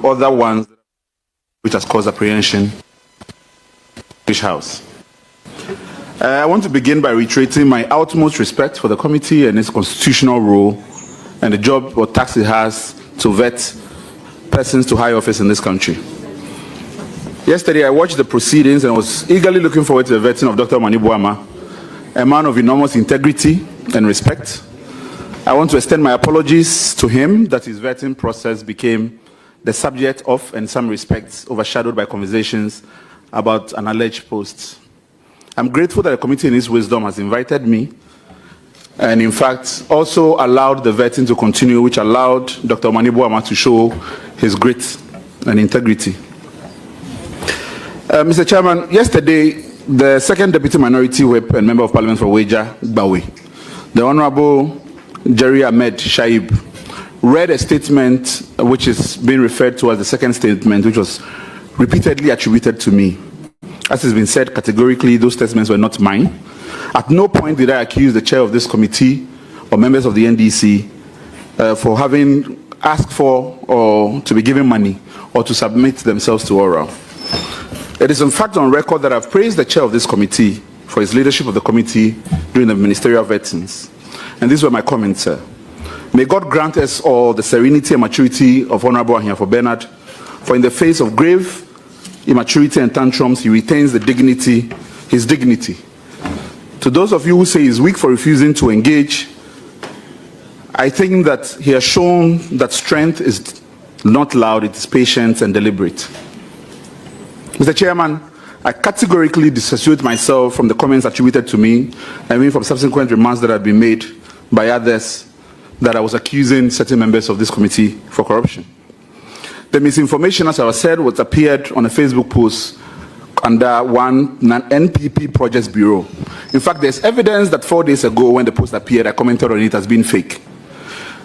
other ones which has caused apprehension in this House. I want to begin by reiterating my utmost respect for the committee and its constitutional role and the job or task it has to vet persons to high office in this country. Yesterday, I watched the proceedings and was eagerly looking forward to the vetting of Dr. BAWUMIA, a man of enormous integrity and respect. I want to extend my apologies to him that his vetting process became the subject of, in some respects, overshadowed by conversations about an alleged post. I'm grateful that the committee in its wisdom has invited me and, in fact, also allowed the vetting to continue, which allowed Dr. BAWUMIA to show his grit and integrity. Mr. Chairman, yesterday, the second Deputy Minority Whip and Member of Parliament for Weja, Bawe, the Honorable Jerry Ahmed Shaib, read a statement which is being referred to as the second statement, which was repeatedly attributed to me. As has been said categorically, those statements were not mine. At no point did I accuse the chair of this committee or members of the NDC for having asked for or to be given money or to submit themselves to oral. It is in fact on record that I've praised the chair of this committee for his leadership of the committee during the ministerial vettings. And these were my comments, sir. May God grant us all the serenity and maturity of Honorable Ahiafo Bernard, for in the face of grave immaturity and tantrums, he retains the dignity, his dignity. To those of you who say he's weak for refusing to engage, I think that he has shown that strength is not loud, it is patient and deliberate. Mr. Chairman, I categorically dissociate myself from the comments attributed to me, I mean from subsequent remarks that had been made by others that I was accusing certain members of this committee for corruption. The misinformation, as I said, was appeared on a Facebook post under one NPP Projects Bureau. In fact, there's evidence that 4 days ago when the post appeared, I commented on it as being fake.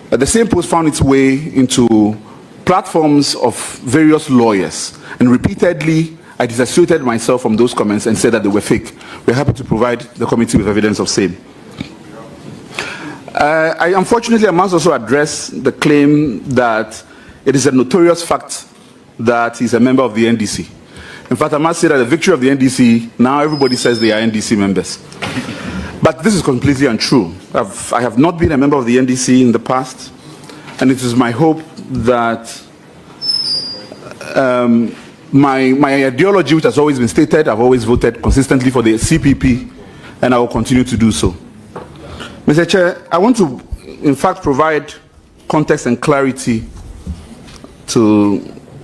But the same post found its way into platforms of various lawyers, and repeatedly I disassociated myself from those comments and said that they were fake. We're happy to provide the committee with evidence of same. Unfortunately, I must also address the claim that it is a notorious fact that he's a member of the NDC. In fact, I must say that the victory of the NDC, now everybody says they are NDC members. But this is completely untrue. I have not been a member of the NDC in the past, and it is my hope that my ideology, which has always been stated, I've always voted consistently for the CPP, and I will continue to do so. Mr. Chair, I want to, in fact, provide context and clarity to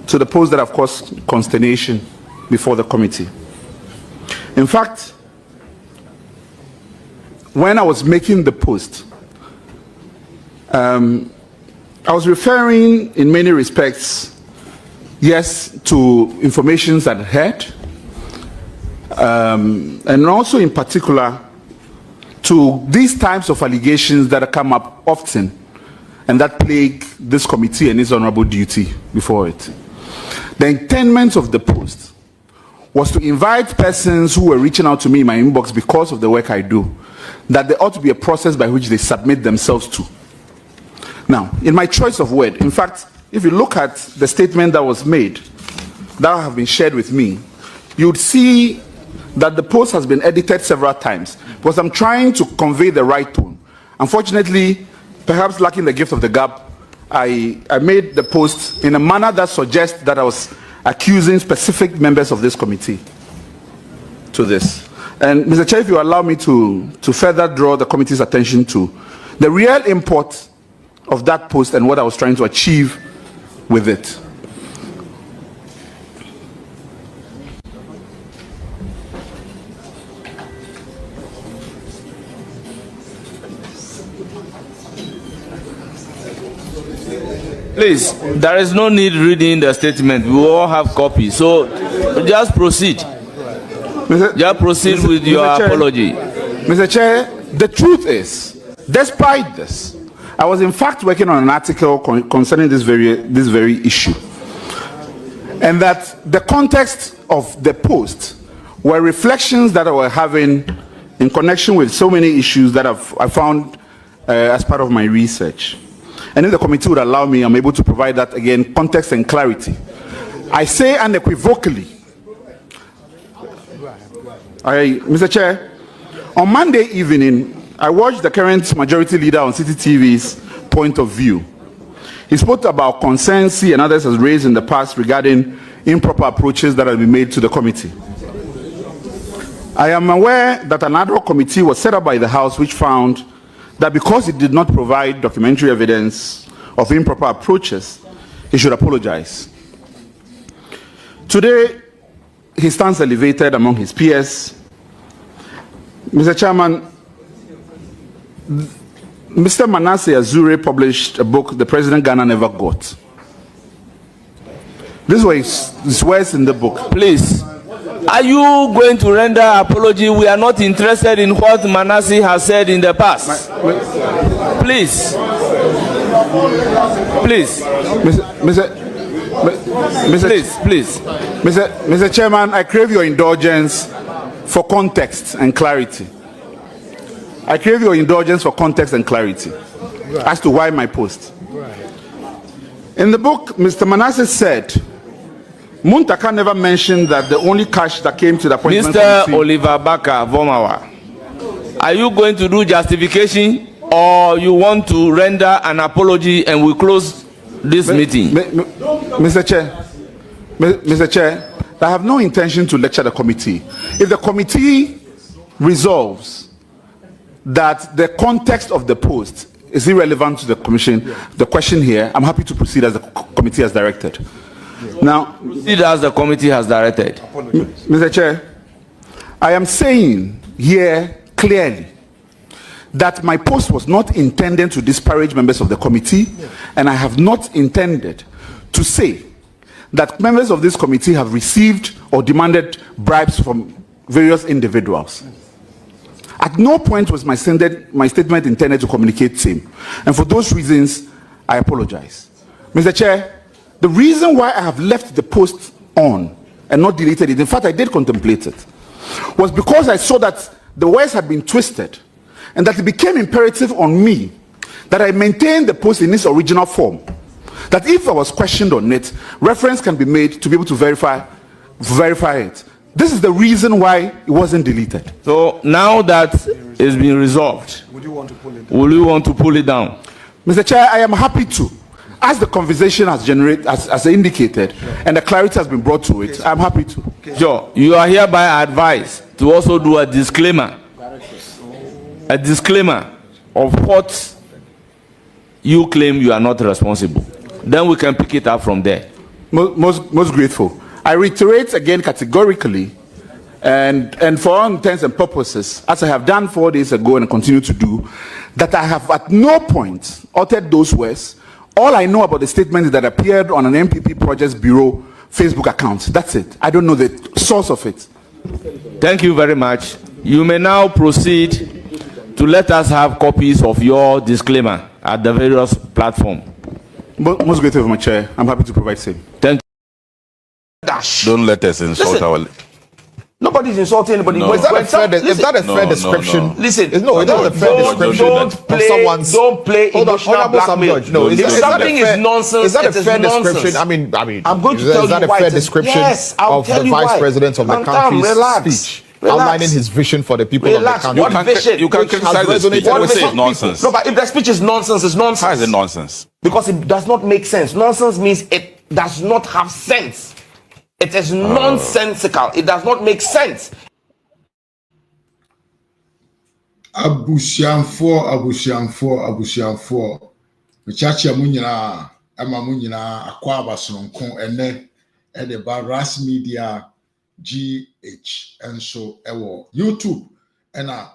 the post that have caused consternation before the committee. In fact, when I was making the post, I was referring in many respects, yes, to information that I had, and also in particular to these types of allegations that come up often and that plague this committee and its honorable duty before it. The intent of the post was to invite persons who were reaching out to me in my inbox because of the work I do, that there ought to be a process by which they submit themselves to. Now, in my choice of word, in fact, if you look at the statement that was made, that have been shared with me, you would see that the post has been edited several times because I'm trying to convey the right tone. Unfortunately, perhaps lacking the gift of the gab, I made the post in a manner that suggests that I was accusing specific members of this committee to this. And Mr. Chair, if you allow me to further draw the committee's attention to the real import of that post and what I was trying to achieve with it. Please, there is no need reading the statement. We all have copies. So just proceed. Just proceed with your apology. Mr. Chair, the truth is, despite this, I was in fact working on an article concerning this very issue. And that the context of the post were reflections that I were having in connection with so many issues that I found as part of my research. And if the committee would allow me, I'm able to provide that again, context and clarity. I say unequivocally, Mr. Chair, on Monday evening, I watched the current majority leader on City TV's point of view. He spoke about concerns he and others has raised in the past regarding improper approaches that have been made to the committee. I am aware that an ad hoc committee was set up by the House which found that because it did not provide documentary evidence of improper approaches, he should apologize. Today, he stands elevated among his peers. Mr. Chairman, Mr. Manasseh Azure published a book, The President Ghana Never Got. This was his words in the book. Please, are you going to render apology? We are not interested in what Manasseh has said in the past. Please. Please. Mr. Chairman, I crave your indulgence for context and clarity. I crave your indulgence for context and clarity as to why my post. In the book, Mr. Manasseh said, Muntaka never mentioned that the only cash that came to the appointment Mr. Oliver Baka Vomawa, are you going to do justification or you want to render an apology and we close this meeting? Mr. Chair, I have no intention to lecture the committee. If the committee resolves that the context of the post is irrelevant to the commission, the question here, I'm happy to proceed as the committee has directed. Now, proceed as the committee has directed. Mr. Chair, I am saying here clearly that my post was not intended to disparage members of the committee, and I have not intended to say that members of this committee have received or demanded bribes from various individuals. At no point was my statement intended to communicate same. And for those reasons, I apologize. Mr. Chair, the reason why I have left the post on and not deleted it, in fact, I did contemplate it, was because I saw that the words had been twisted and that it became imperative on me that I maintain the post in its original form. That if I was questioned on it, reference can be made to be able to verify it. This is the reason why it wasn't deleted. So now that it's been resolved, will you want to pull it down? Mr. Chair, I am happy to. As the conversation has generated, as indicated, and the clarity has been brought to it, I'm happy to. Sure. You are hereby advised to also do a disclaimer. A disclaimer of what you claim you are not responsible. Then we can pick it up from there. Most grateful. I reiterate again categorically, and for all intents and purposes, as I have done 4 days ago and continue to do, that I have at no point uttered those words. All I know about the statement that appeared on an NPP Projects Bureau Facebook account. That's it. I don't know the source of it. Thank you very much. You may now proceed to let us have copies of your disclaimer at the various platforms. Most grateful, my chair. I'm happy to provide same. Thank you. Don't let us insult our. Nobody's insulting anybody. No. Is that a fair description? No. Listen, Is that a fair description don't play, of someone's? Don't play emotional blackmail. No, if something is nonsense, is that a fair nonsense. description? I mean, I'm going to tell you is that a why fair it is. description Yes, I'll of tell the you vice why. president of the country's speech, outlining his vision for the people Relax. of the country? What vision? You can criticize the speech. What We say vision? it's nonsense. No, but if the speech is nonsense, it's nonsense. How is it nonsense? Because it does not make sense. Nonsense means it does not have sense. It is nonsensical. It does not make sense. Abusianfo. Mechachi amunyina ama munyina akwa abasonko ene ede ba RAZ Media GH enso ewo YouTube ena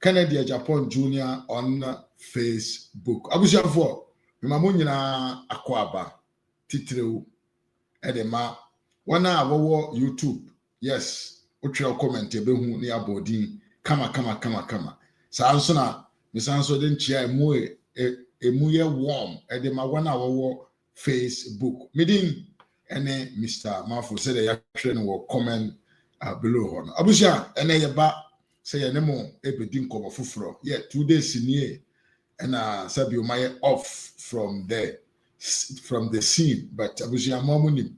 Kennedy Japan Junior on Facebook. Abusianfo, munyina akwa aba titrew ede ma wana awowo YouTube. Yes, utwe comment ebehu ni abodin kama. Sanso na misanso den chia emuye warm ede ma wana awowo Facebook. Midin ene Mr. Mafo said ya hwe no wo comment below hono. Abusia ene ye ba say ye nemo ebedin komo fufuro. Yeah, 2 days nie and sabi umaye off from the scene, but abusia mamuni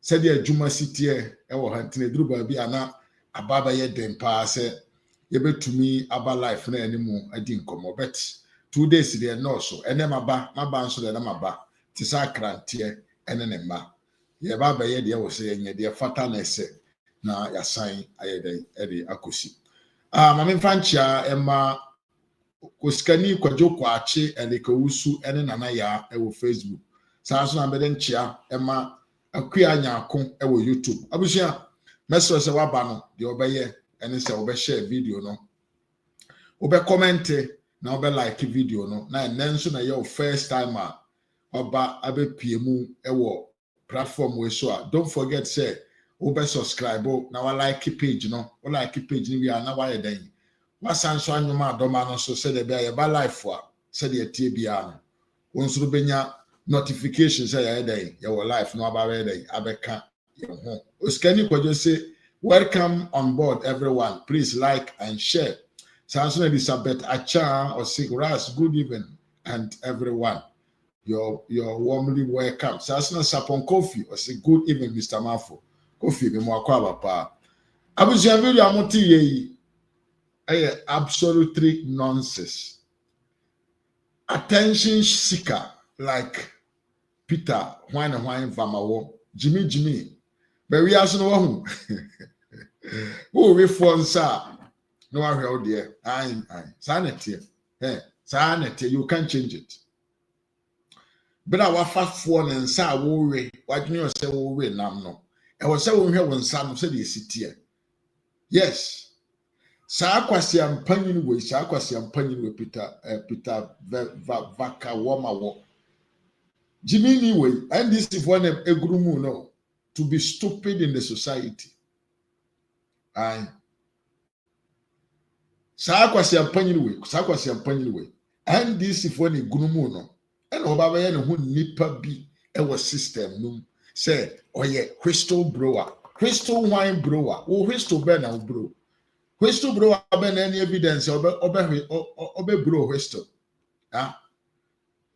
said the Juma City ewo hantine duru ba bi ana ababa ye dempa se yebe to me aba life na animu adi nkomo, but 2 days there no so ene maba nso de na maba ti sa krante ene ne ma ye baba ye de wo se yenye de fata na ese na ya sign ayede ede akosi mame mfanchia ema koskani kwajo kwache eleka wusu ene nana ya ewo Facebook sa so na bede nchia ema akua nyako ewo YouTube abusia meso se waba no de obeye ene se obe share video no obe comment na obe like video no na nenso na your first time oba abe piemu ewo platform we so don't forget say obe subscribe na wa like page no o like page ni we na wa yeden wasanso anyuma adoma no so say de be ba life a say de tie bia no wonsuro benya notification say yeden your life no aba yeden abeka ye ho oskani kwajo say welcome on board everyone, please like and share. Samson Elizabeth Acha or RAZ, good evening, and everyone. You're warmly welcome. Samson Sapon Kofi or say good evening, Mr. Mafo. Kofi be mo akwa pa. Abusia video amoti ye absolutely nonsense. Attention seeker like Peter Wine Vamawo, Jimmy. But we are no who we phone sir. No one held there. Aye. Sanity. Hey, sanity, you can't change it. But our fast phone and sa worry. What you say worry nam no. I was saying here when some said you sit here. Yes. Sa kwasi ampanyin we Peter Vaka Woma wo. Jimmy anyway, and this is one a grumu no to be stupid in the society. Aye. Sa kwasi ampanyin we. And this is one a grumu no. And obaba ye no hu nipa bi e wo system no. Say, oh yeah, crystal brewer, crystal wine brewer, oh crystal ben na bro. Crystal brewer ben any evidence obe bro crystal. Ah.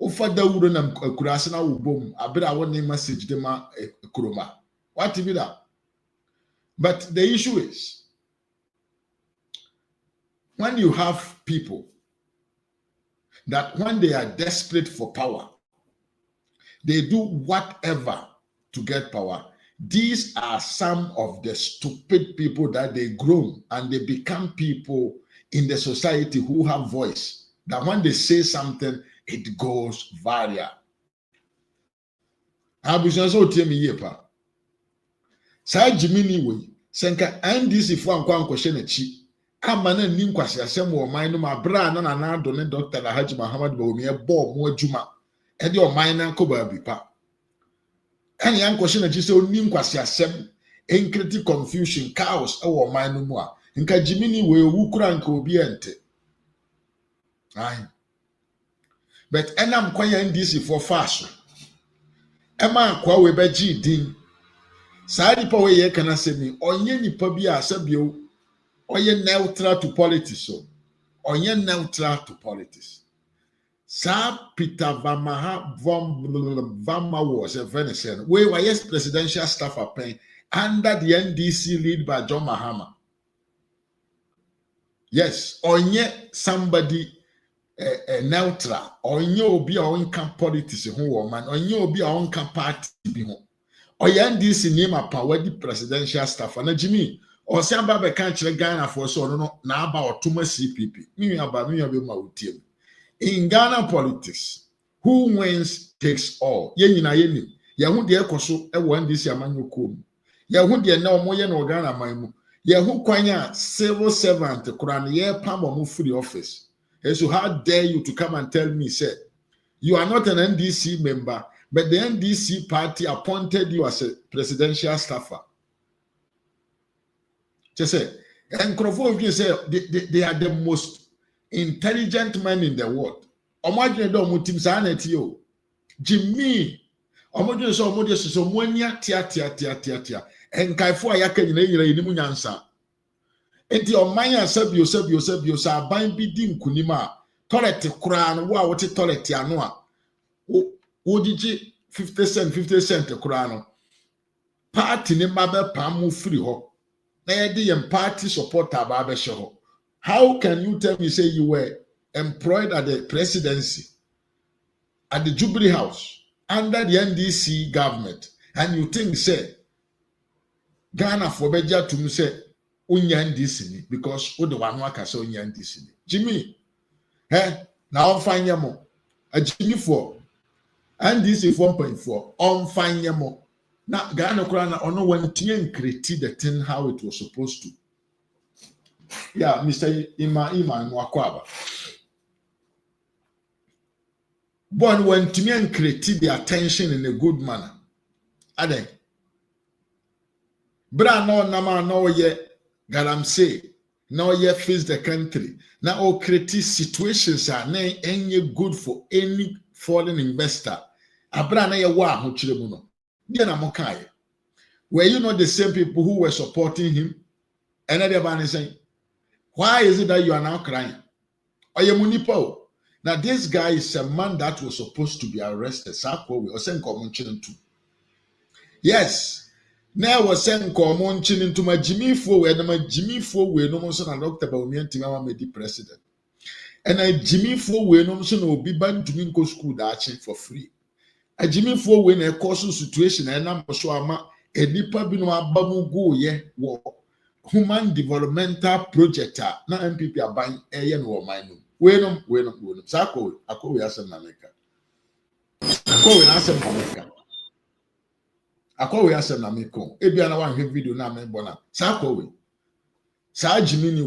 Ofa dawuro na kurase na wobom abira woni message de ma kuroma. What be that? But the issue is when you have people that when they are desperate for power, they do whatever to get power. These are some of the stupid people that they groom and they become people in the society who have voice. That when they say something, it goes viral. Abujanso temi yepa. Sa Jimini we senka NDC fo ankwa ankwhye na chi. Ama na ni nkwase asem wo man no ma bra na na do ne Dr. Alhaji Muhammad BAWUMIA bo mo adwuma. E de o man na nkoba bipa. Any young question that you say, Ninkwasi asem, incredible confusion, chaos, or my no more. In Kajimini, we wukranko biente. Aye. But enam kwaya NDC for fashion. Emma kwa webeji din. Sadi pa we ye kana semi, onye nipa bi asabio, onye neutral to politics so. Onye neutral to politics. Sa Peter Vama was a Venezuelan. We were yes presidential staff appointed under the NDC lead by John Mahama. Yes, onye somebody neutral, onye obi a onka politics who woman, onye obi a onka party bi ho. Oye NDC name a power the presidential staff and Jimmy or samba be kan kire Ghana for so no na aba otuma CPP. Me aba me be ma utiem. In Ghana politics, who wins takes all. Ye nyina ye ni. Ye hu de ekoso e wo NDC amanyokom. Ye hu de na omo ye na Ghana manmu. Ye hu kwanya civil servant kura ye pam omo free office. And so how dare you to come and tell me say you are not an NDC member, but the NDC party appointed you as a presidential staffer. Just say, and Crawford say they are the most intelligent man in the world. Omajene do mutim sa na ti o. Jimmy. Omajene so omode so monia tia. Enkaifo ayaka nyina yimu nyansa. Enti omanya sabio sa ban bi di nkunima. toilet crown, what toilet yanua. O digi 50 cent crown. Party ne mabe pamu free ho. Na yedi party supporter babe show. How can you tell me say you were employed at the presidency, at the Jubilee House, under the NDC government, and you think say Ghana for beja to me say unya NDC because o the one who can say unya NDC. Jimmy, now on fine yamo. A Jimmy 4 NDC 4.4 on fine yamo. Now Ghana Krana ono when tien create the thing how it was supposed to. Yeah, Mr. Ima Mwakwaba. But when Timian created the attention in a good manner, Ade. Bra no nama no ye galamse, no ye face the country. Now all creative situations are na any good for any foreign investor. Abra na ye wa ho chire no. Dia na mokai. Were you not the same people who were supporting him? And everybody saying, why is it that you are now crying? Oyemunipo. Now, this guy is a man that was supposed to be arrested. Yes. Now was sent common chin into my Jimmy Four, and my Jimmy Four, we no more son Dr. BAWUMIA Timama made the president. And I Jimmy Four, we no son will be banned to Minko school that for free. A Jimmy Four, when a causal situation, and I'm so ama a nipa bino bamu go ye war. Human developmental project na NPP aban eye no mine no we no sako akowe asem na meka akowe na asem na meka akowe asem na meko ebia na wan hwe video na me bona sako sa jimini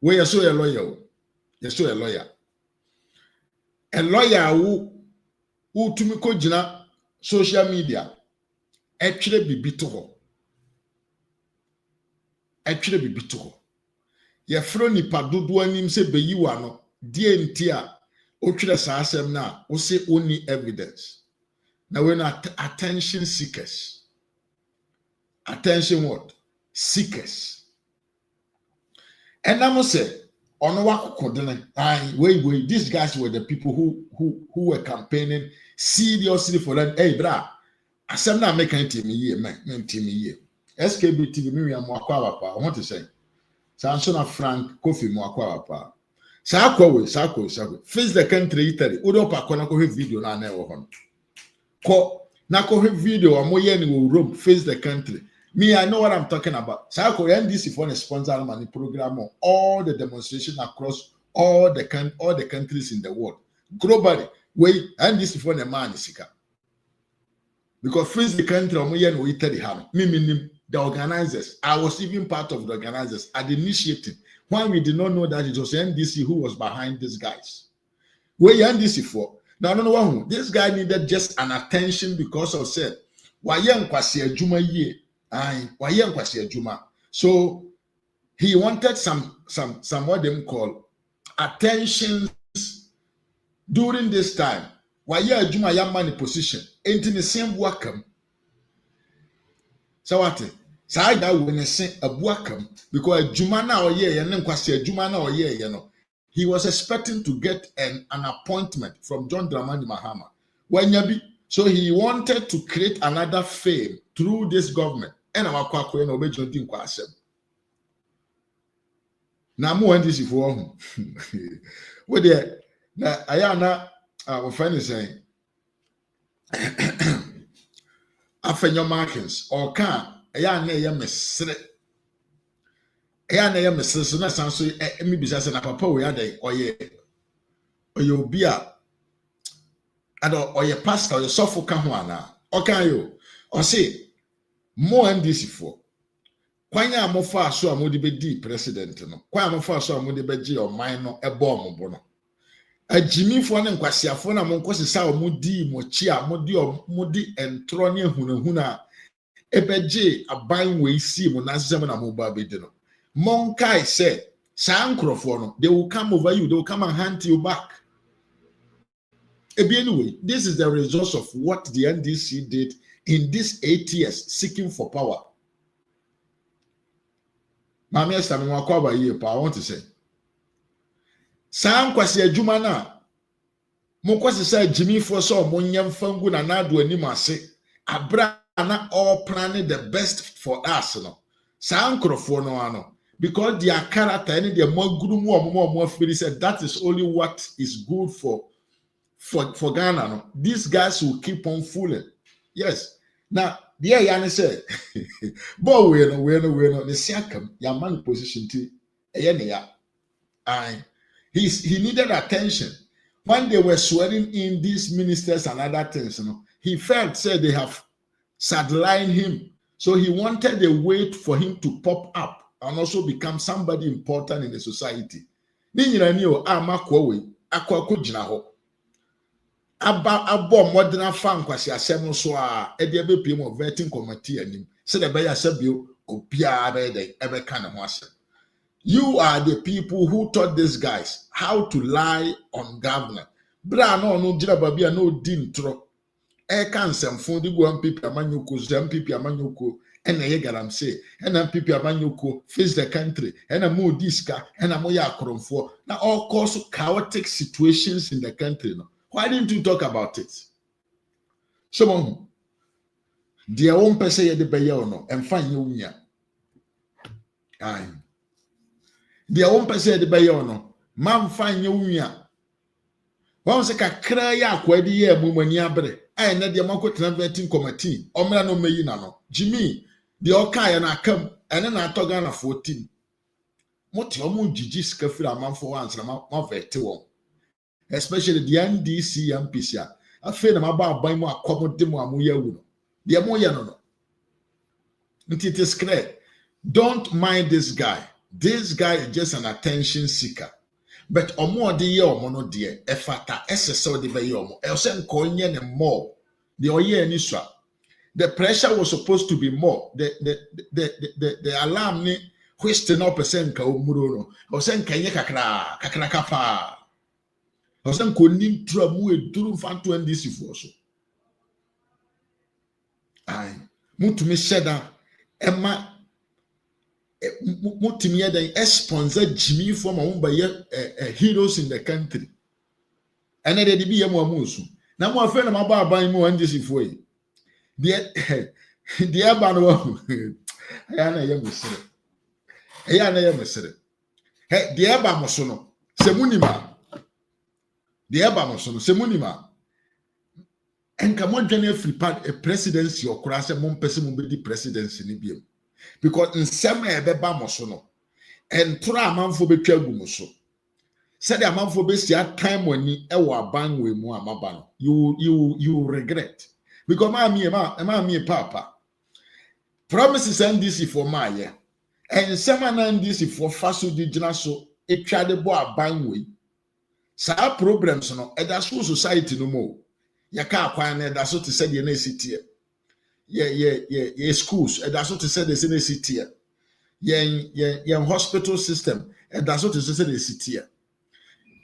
we yeso a lawyer yeso a lawyer wo tumi ko gina social media etwere bibi to ho etwere bibi to ho ye fro nipa dodo anim se beyiwa no die ntia otwere sa asem na wo se only evidence na we na attention seekers. Attention what? Seekers. And I must say, on wait, these guys were the people who were campaigning seriously for that. Hey, bra, asem na make team here, man, team here. SKB TV, me am Mwakwaba. I want to say, Sansona Frank Kofi Mwakwaba. Sakwe. Face the country Italy. Udopa kona ko video na na wo hon. Ko na ko video amoye ni wo Rome face the country. Me, I know what I'm talking about. Sakwe NDC for a sponsor money program on all the demonstration across all the countries in the world. Globally, we NDC for the man sika. Because face the country amoye ni Italy ham. Me the organizers. I was even part of the organizers at the initiative. Why we did not know that it was NDC who was behind these guys. Where NDC for? Now, no, this guy needed just an attention because of said, so he wanted some what them call attentions during this time. Why Juma young man in position ain't in the same welcome. So what? Say that when I say a welcome because Juma now and then kwasi Juma now you know. He was expecting to get an appointment from John Dramani Mahama. So he wanted to create another fame through this government. And our kwakwe no be John kwasem. Na mo NDC for we there na ayana our friend is saying afenyo markings or can ayana ye mesre ayana ye mesre so na sanso emi bisa se na papa we adai oye obi a ado oye pastor oye sofo ka ho ana okan yo o say mo NDC for kwanya amofa so amodi be di president no kwanya amofa so amodi be gi oman no ebo ombo no ajimifo ne nkwasiafo na monkosi sa omodi mochi a modi entro ne hunahuna ebeje aban we si mo nasem na mo ba be di no monkai say sankrofo no they will come over you, they will come and hunt you back. Anyway, this is the result of what the NDC did in these 8 years seeking for power. I want to say, Sam kwasi adwuma na mo kwasi say Jimmy for so mo nyam fangu na nado anim ase abra na all planning the best for us no. Sam krofo no ano because their character and their maguru mo feel said that is only what is good for Ghana no. These guys will keep on fooling. Yes. Now, the Yanni said, but we know, the second, your man position to he needed attention. When they were swearing in these ministers and other things, he felt, said they have sidelined him. So he wanted a way for him to pop up and also become somebody important in the society. Abo modern fan kwasi asem so a e de be pm of vetting committee anim se de be ya sabio obia be de e be kan ho asem. You are the people who taught these guys how to lie on government. Bra no gira babia no din tro e kan semfo di go NPP amanyoko NPP amanyoko ena ye garam say ena NPP amanyoko face the country ena mo diska ena mo ya akromfo na all cause chaotic situations in the country no. Why didn't you talk about it? Someone, their own person the bayer no, and find you. Aye. Their own person the bayer no, man find you. Once a cry ya kwedi ye mumani abre. I na the mako vetting committee. Omra no meyi na no. Jimmy, the okay na come and then I talk na 14. Moti omu jiji skafira man for once na ma veti. Especially the NDC and NPC. I feel them about buying more accommodate more amuya. The amuya no. It is clear. Don't mind this guy. This guy is just an attention seeker. But omo de ye omo no de efata SSO de be ye omo. Else nkonye ne more. The oye ni swa. The pressure was supposed to be more. The alarm ni which no percent ka omuro no. Ose nkanye kakra kapa. Osan konim tramu eduru fanto NDC for so. Ai, mutumi sheda ema mutumi yeda sponsor Jimmy for ma umba ye heroes in the country. Ene de bi ye mo amusu. Na mo afa na maba aban mo NDC for yi. De aba no ya na ye mesere. Ya na ye mesere. He de aba mo so no. Se munima the Eba so se munima enka mo dwane free part a presidency or kurase mo mpese mo be di presidency ni biem because nsem e beba mo so no entra amanfo betwa gu mo so said the amanfo be sia time wani e wo aban we mu amaba no you regret because ma mi papa promises NDC for my year and some NDC for faso di gina so etwa de bo aban we. Sa problems no edaso society no mo yaka akwan na edaso te said ye na city ye schools edaso te said the city ye hospital system edaso te said the city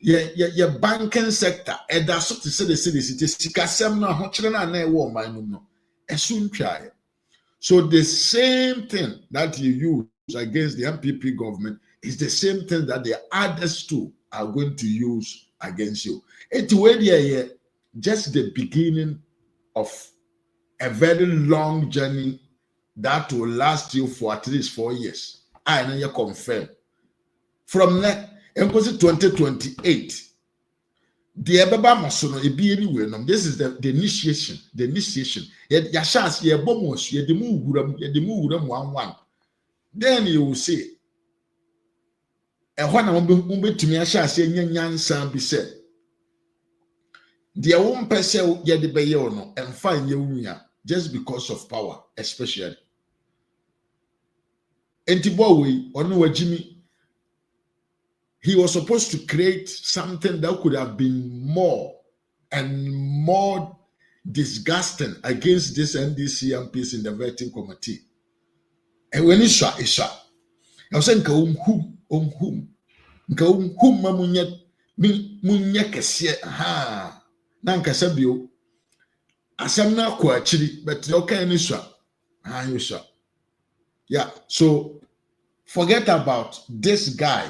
ye banking sector edaso te said the city sikasem na ho kire na na e wo man no esu ntwa. So the same thing that you use against the NPP government is the same thing that the others too are going to use against you. It's where just the beginning of a very long journey that will last you for at least 4 years. I know you confirm. From that, in 2028, the Ebeba Masono be anywhere. This is the initiation. The initiation. Yashas, ye bomos, ye demu 1-1. Then you will see. And when I'm to me, I shall say, Yan be said. Their own person get the bayono and find you just because of power, especially. And Tibowi, or Jimmy, he was supposed to create something that could have been more and more disgusting against this NDC MPs in the vetting committee. And when it's shot, I was saying, munya kese ha na nkasa bio asem na kwa achiri but okay ni swa ha you swa. Yeah, so forget about this guy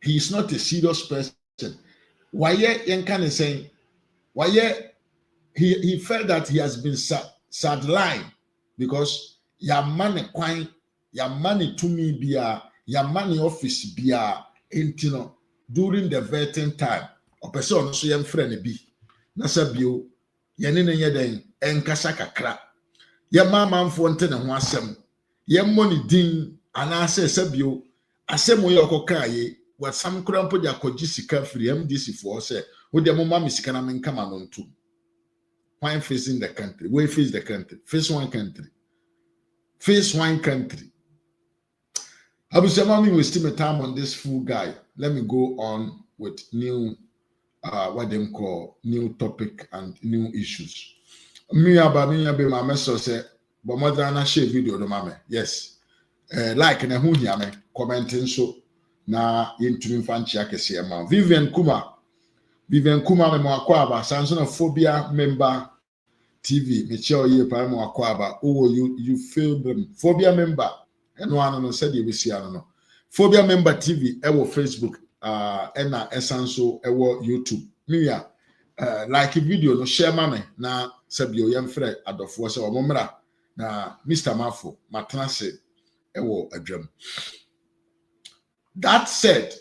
He is not a serious person. Why yen can say why he felt that he has been sidelined because your money quine, your money to me bia, your money office bia, intino during the vetting time. Or person so young friend be. Nasa bio, yanina yeden, enkasa kakra. Your mama fonte na ho asem. Your money din anase sabio, asem wo yoko kaye. What some crampo ya koji sika free MDC for say, with the mama misikana men come on to. Why facing the country? Where face the country? Face one country. Face one country. I will say, mommy, we still time on this fool guy. Let me go on with new, what them call new topic and new issues. Me be my message say, but mother na share video no mama. Yes. Like na hu hia me commenting so na yentumi fanchi akese ma. Vivian Kuma me mo akwaba sanso phobia member TV me che oye pa mo akwaba oh you feel them phobia member eno ano no said we see ano no phobia member TV e wo Facebook ena esanso e wo YouTube me ya like video no share ma me na sabio yem frɛ adofo se o momra na Mr. Mafo matnase e wo adwam. That said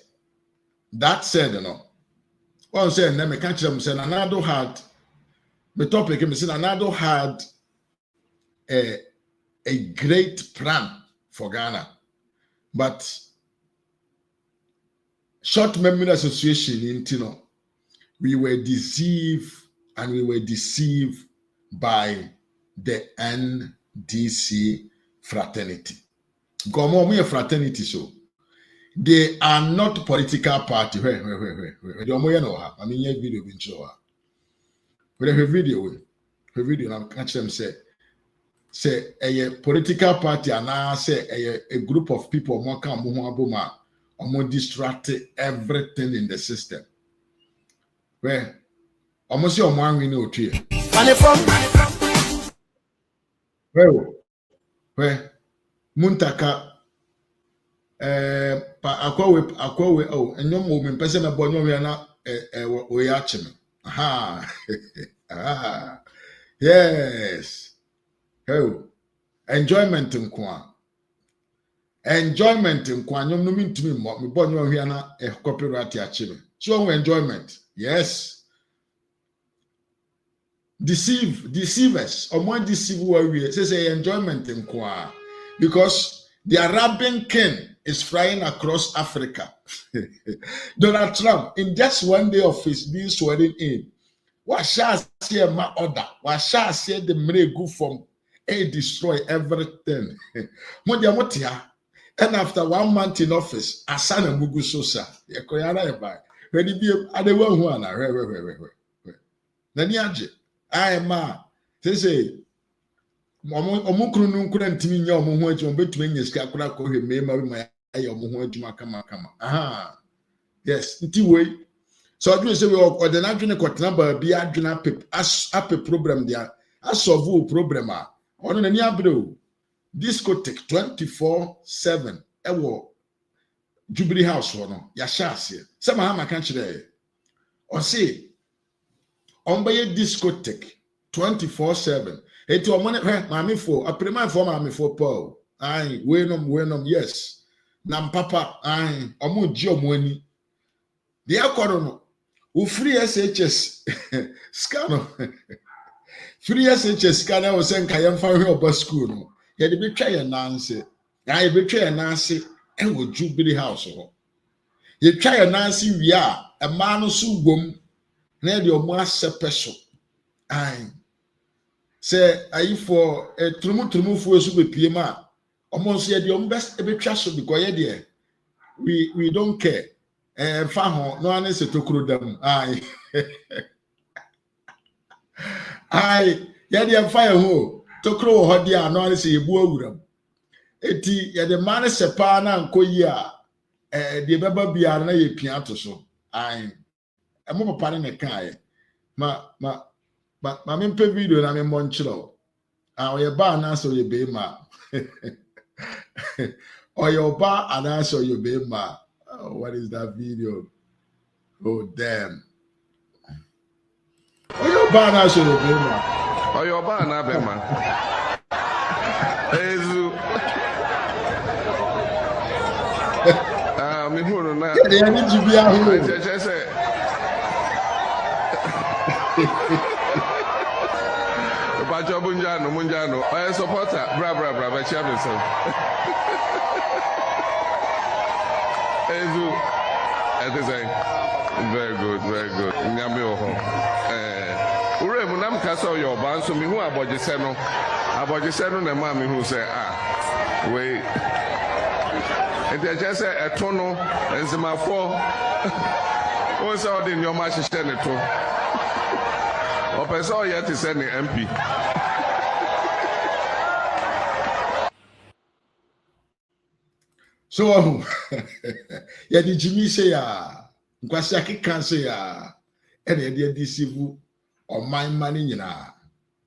you know one say na me catch them say Nanado had the topic me say Nanado had a great plan for Ghana, but short memory association in we were deceived by the NDC fraternity. Gomo fraternity so. They are not political party. Where. I mean, your video been show. But her video, I'm catch them say a political party and now say a group of people more come more distract everything in the system. Where almost your man we know tree. Where Muntaka. Akwawe oh enyo mo me pese me bonyo we na we ya chime aha yes oh enjoyment nkwa nyom no mintumi mo me bonyo we na copyright ya chime so enjoyment yes deceivers or more deceive we say enjoyment nkwa because the Arabian king is flying across Africa. Donald Trump, in just one day of his being sworn in, what shall say my order? What shall say the money go from destroy everything? And after 1 month in office, Asana Mugu Sosa, when he be at the one I am say omukuru nunkura ntimi nya omo ho adwuma betumi nya sika kura ko hwe mema bi ma ayi omo ho adwuma kama aha yes nti we so adwene say we order na adwene kwotena ba bi adwene ape problem dia asolve problem a ono na ni abre o discotheque 24/7 ewo Jubilee House no ya shase se ma ha maka kire o say ombaye discotheque 24/7 eti omone mami fo aprema fo mami fo Paul ai wenom yes na papa ai omo ji omo ani de akoro no o free SHS scan free SHS scan o se nka ye mfa hwe oba school no ye de betwa ye nanse ai betwa ye nanse e wo Jubilee House ho ye twa ye nanse wi a e ma no so gom na de omo asepeso ai say ayi for trumu fu so be pie ma omo so ye de omo best e betwa so because ye de we don't care fa ho no ane se tokuro dam ai ai ye de fa ye ho tokuro ho de a no ane se ye bu awuram eti ye de mane se pa na nkoyi a de beba bia na ye pia to so ai emo papa ne kai ma me mpe video na me monchiro oye ba na so ye be ma oye oba ana so ye be ma Oh, what is that video? Oh, damn. Oh, your banner should have been, man. Oh, your banner, man. Me who no na. They need to be a who. Bajo Munjano. I supporter. Bra, but Champion. Very good. Nyame oho. Ure munam kasa yo ban so me hu abojese no na ma me hu say we ente just say eto no enzimafo o say o de nyoma hihye ne to o pese o yet say ne MP so ya di Jimmy say ya nkwasi akeka say ya ene ya di deceive oman mani nyina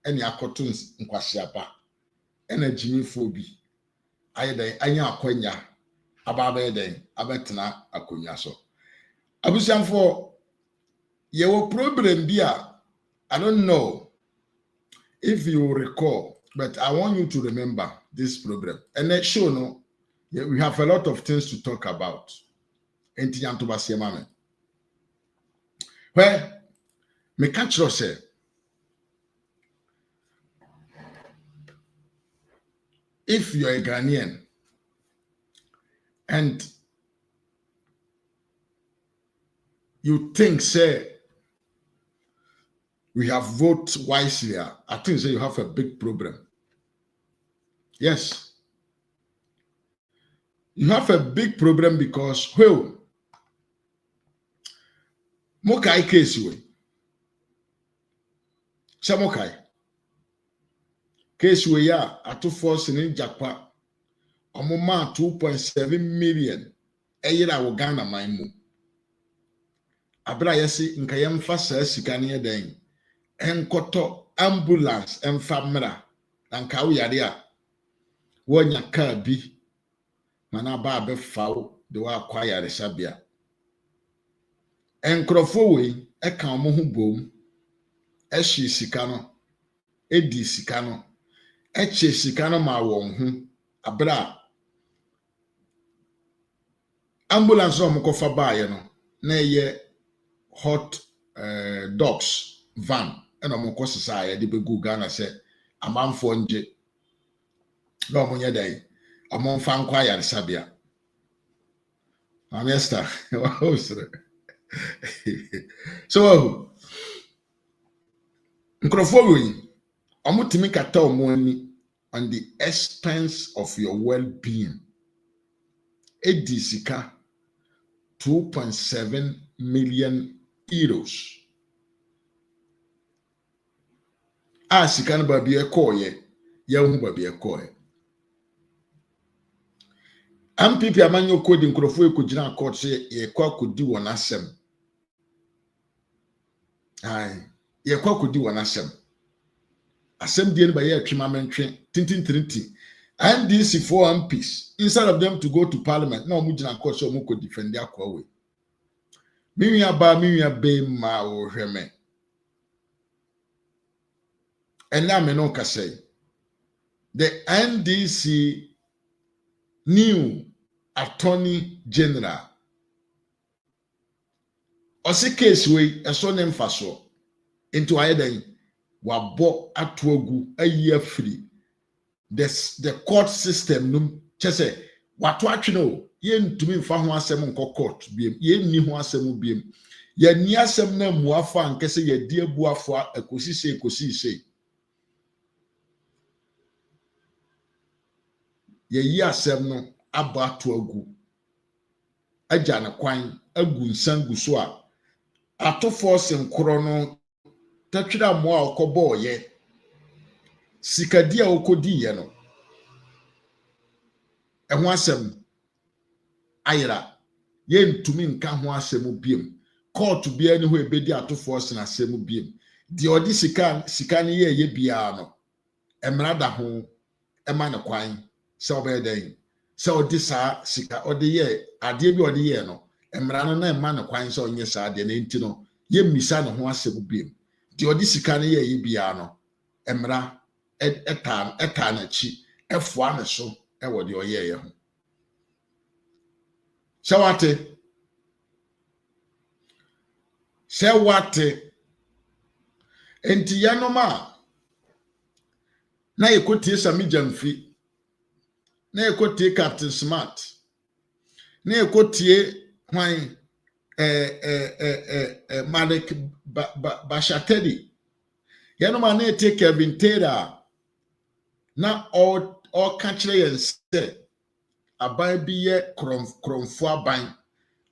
ene akoto nkwasi apa ene Jimmy fobi ayedan anya akonya ababa yedan abetena akonya so abusiamfo ye wo problem bia I don't know if you recall, but I want you to remember this problem. And that show no, yeah, we have a lot of things to talk about. Well, me catch you say, if you're a Ghanaian and you think, say, we have voted wisely, I think say you have a big problem. Yes. You have a big problem because, well, Mokai case we. Samokai. Case we ya at 2 force in Japan. Omoma 2.7 million. Eyira wo Ghana maimu. Abra yesi nkayem fasa sikani eden. Enkoto ambulance enfamra. Nanka wo yare a wonya car bi. Mana ba be fawo de wa kwaya resabia. Enkrofo we e kan mo hu bom. E hye sika no, e di sika no. E che sika no ma won hu. Abra ambulance o mo kofa baaye no na ye hot dogs van eno mo kosesa ye de begu Ghana se amanfo nje no mo nye dai amon fan kwa ya sabia amesta so nkrofo we amutimi kata omoni on the expense of your well-being edi sika 2.7 million euros sika no ba bi ekoye ye hu ba bi ekoye NPP amanyo kodi nkrofo ekogina court say ye kwa kodi won asem ye kwa kodi won asem die no ba ye atwema mentwe tintintinti NDC 4 MPs instead of them to go to parliament na omugina court so omo ko defend akwa we miwia be ma o hweme ena me no ka say the NDC new attorney general osi case we eso ne mfaso into ayedan wabo atoagu ayi afri the court system num chese wato atweno ye ntumi mfa ho asem nko court biem ye nni ho asem biem ye ni asem na muafa nkese ye die buafo ekosise ye yi asem no aba atoagu agya na kwan agu nsangu so a atofo senkoro no tatwira mo a okobo ye sikadi a okodi ye no eho asem ayira ye ntumi nka ho asem biem court bia ni ho ebedi atofo sen asem biem di odi sika ni ye bia no emrada ho ema na kwan se obeden So this sika or the year, adeɛ bi or the year no. Emra no na ema no kwan so onye saa de na enti no ye mmisa no ho asɛm biem de odi sika no ye bia no emra eta na chi efoa ne so e wo de oye ye ho sewate enti ya no ma na ekotie sami jamfi na ekotie Captain Smart na ekotie hwan Malik Bashatedi. Yano mane take Kevin Taylor. Na all country and say abai bi ye kromfo aban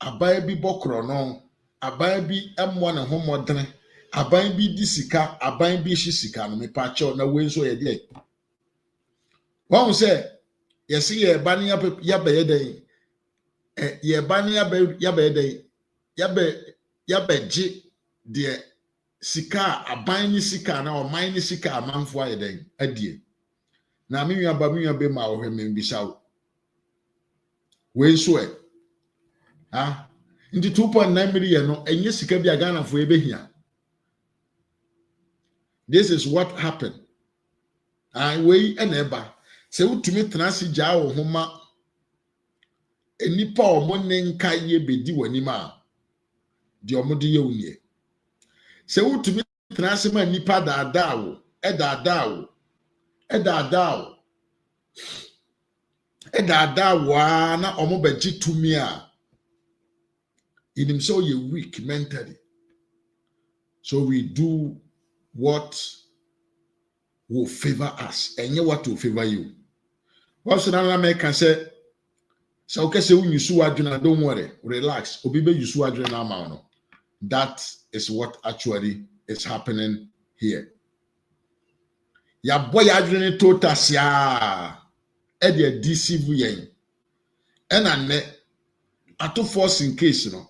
abai bi bokrono abai bi emwa ne ho modene aban bi disika aban bi shisika no me pacho na wenso ye de won say yesi ye ban ya be ye den ye ban ya be den yabeji de sika aban ni sika na oman ni sika amanfo ayeden adie na menua be ma wo hwem mbisa wo we so ndi 2.9 million no enye sika bi agana fo ebehia. This is what happened. We eneba se utumi transi ja wo homa enipa omonne nka ye bedi wani ma di omode ye unie se wutumi transe ma nipa daadawo na omo beji tumi a inim so ye weak mentally, so we do what will favor us and what will favor you. What's another American say? So okay, say when you sue adjuna, don't worry, relax. Obibe you sue adjuna now. That is what actually is happening here. Ya boy adjuna totas ya edi deceive yen. Ena ato force in case no.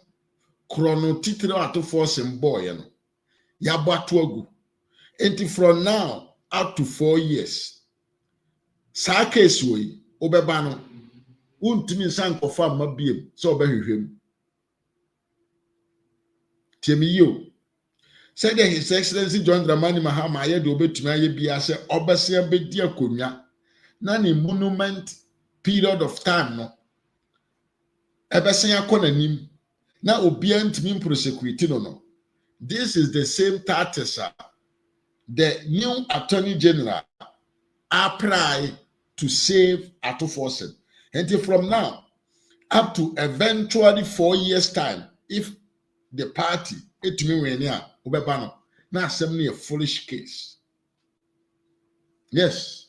Chrono titro ato force in boy no. Ya batu agu. Enti from now up to 4 years. Sa case we obeba no. Untimi nsan kofa mabiem so obehwehwem. Tiemiyo. Said His Excellency John Dramani Mahama ye de obetumi aye bia se obesia bedi akonwa na ne monument period of time no ebesia konanim na obia ntimi prosecute no. This is the same status the new Attorney General apply to save Atufosen. And from now up to eventually 4 years time, if the party etumi wenia obebano na assembly a foolish case. Yes.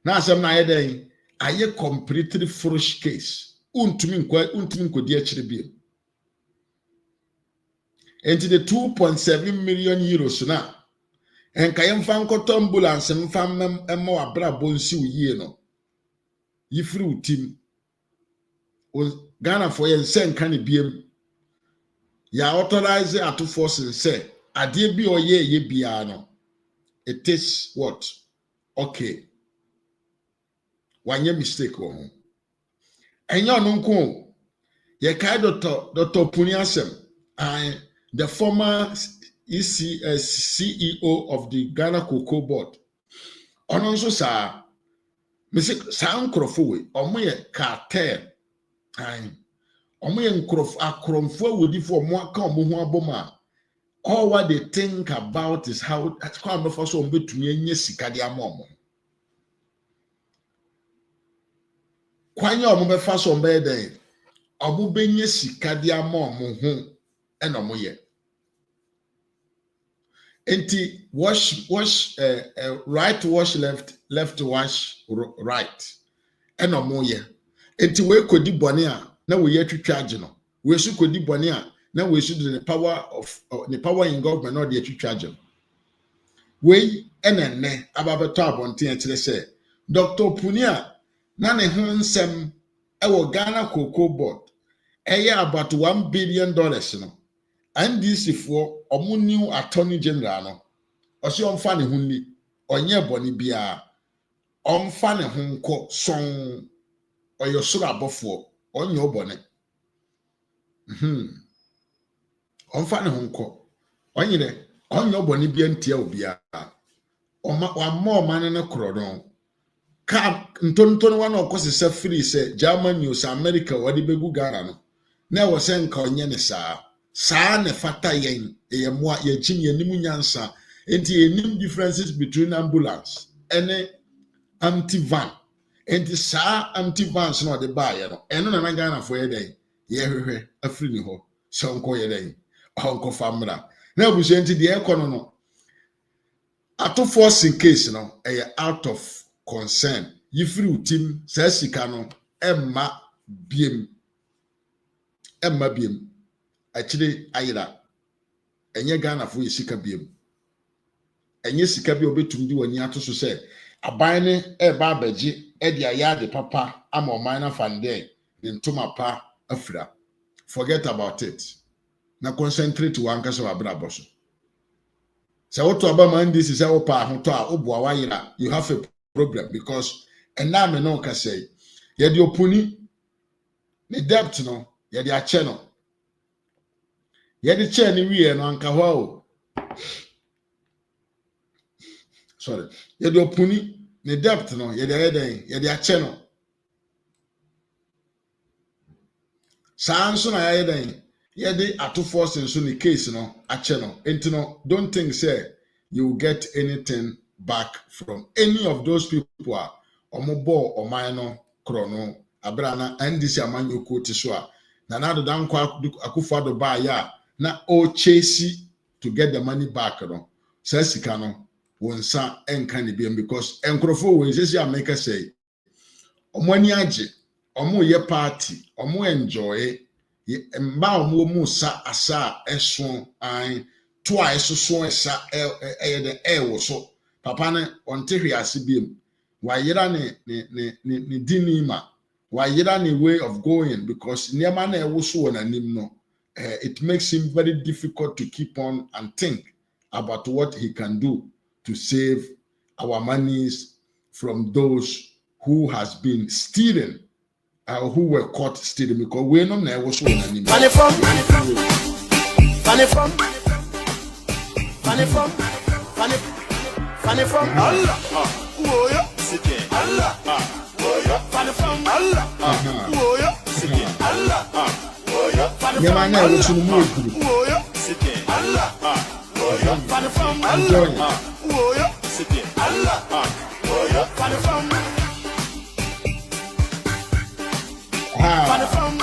Na assembly ayeden aye completely foolish case. Untumi nkodi akire bi. Into the 2.7 million euros na enka yemfa nkoto ambulance mfa emmo abra bonsi uye no. Yifri utim Ghana for yen sen kan biem ya authorize ato force say ade bi oye ye bia no it is what okay wanye mistake wo ho enyo no nko ye kai Dr. Puni asem the former CEO of the Ghana Cocoa Board ono nso sa misi san krofo we omo ye cartel omo ye akromfo awodifo omo aka omo ho aboma. All what they think about is how come before so betumi anye sika de amomo kwanya omo be fa so mbe den omo benye sika de amomo ho ena omo ye enti wash right wash left wash right ena omo ye enti we kodi bone a na we ye twitwage no we su kodi bone a na we should the power in government or the twitwage we enenne ababeto abonten a kire say Dr. Punia na ne ho nsem e wo Ghana Cocoa Board eye about $1 billion no NDC for omu new Attorney General no osi onfa ne hunni onye boni bia ɔmfa ne ho nkɔ sɔn ɔyɛ soro abɔfoɔ ɔnyɛ ɔbɔne ɔmfa ne ho nkɔ ɔnyɛ ɔbɔne bi antia obiara ɔma ne korɔ no ka ntonton wa na ɔkɔsesa firi sɛ German news America wɔde begu Ghana no na ɛwɔ sɛ nka ɔnyɛ ne saa ne fata yɛn ɛyɛ mmoa yɛkyim yɛnim nyansa enti yɛnim differences between ambulance ɛne anti-van enti saa anti-vans na ɔde baayɛ no ɛno na Ghana fo yɛ dɛn yɛhwehwɛ afiri ne hɔ sɛ ɔnkɔ yɛ dɛn ɔnkɔfa mmra na abusua enti deɛ ɛkɔ no atofoɔ sin case no ɛyɛ out of concern yifiri utim saa sika no emma biem akyire ayira enye Ghana fo yesika biem enye sika bi obetum di wani ato so sɛ aban ne eba abegye de ayade papa ama ɔman na fande de ntoma pa afira forget about it na concentrate wanka so abrabɔ so sɛ woto aba man NDC sɛ wo pa ahoto a oboa wayira you have a problem because na me no ka say ye de opuni ne debt no ye de ache no ye de che ne wie no anka ho o sorry ye de opuni ne debt no ye de ache no sanso na ye de atofo senso ne case no ache no enti no don't think say you will get anything back from any of those people omobo oman krono abrana NDC amanyoko ti so a na nado danko akufado ba ya na o chase to get the money back no say sika no wonsa enka ne biam because enkrofo we sesi America say omani age omo ye party omo enjoy mba omo mu sa asa eso an twice so esa the air so papa ne onte hwiase biem wayira ne dinima wayira ne way of going because niema na ewo so won anim no it makes him very difficult to keep on and think about what he can do to save our monies from those who has been stealing who were caught stealing because we no na ewo so won anim funny from Allah, sike Allah, funny from Allah, sike Allah, funny from Allah, sike Allah, funny from Allah, sike Allah, funny from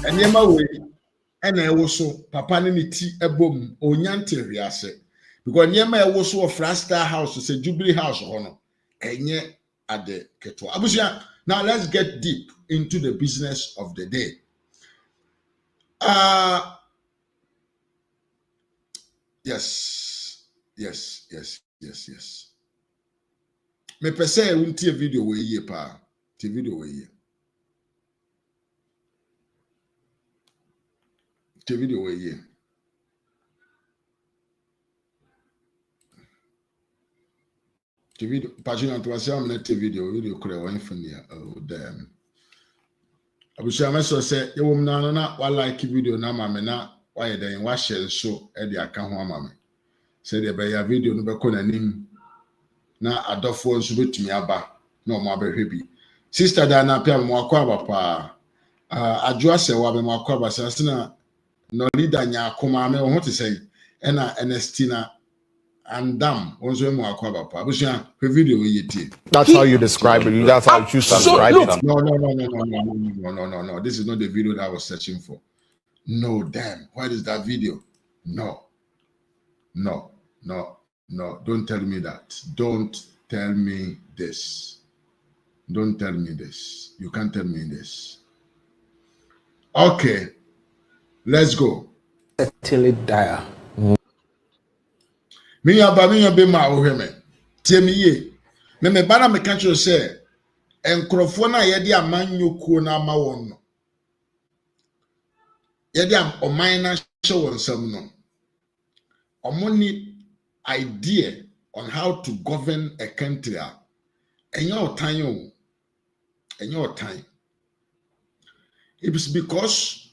and yema we ena ewo so papa ne ti ebom onyante hwiase because niema ewo so of Frastar house say Jubilee house hono enye ade keto abusia. Now let's get deep into the business of the day. Yes. Me pese unti a video we ye pa ti video we ye ti video we ye video pagina to ase amna te video kure wan fania oh damn abusia me so say ye wom na no na wa like video na ma me na wa ye den wa share so e de aka ho ama me say de be ya video no be ko na nim na adofo nso betumi aba na o ma behwe bi sister da na pia mo akwa aba pa adwo ase wa be mo akwa aba sa na no leader nya akoma me ho te say e na Ernestina and damn, also video that's how you describe it. That's how you choose to describe it. No. This is not the video that I was searching for. No, damn. What is that video? No. Don't tell me that. Don't tell me this. Don't tell me this. You can't tell me this. Okay. Let's go. Till it dire. Me be ma ohweme tie me ye me bana me ka kire se enkrofo na ye de amanyokuo na ama won no ye de oman na hye won sam no omoni idea on how to govern a country And your time, and your time. It is because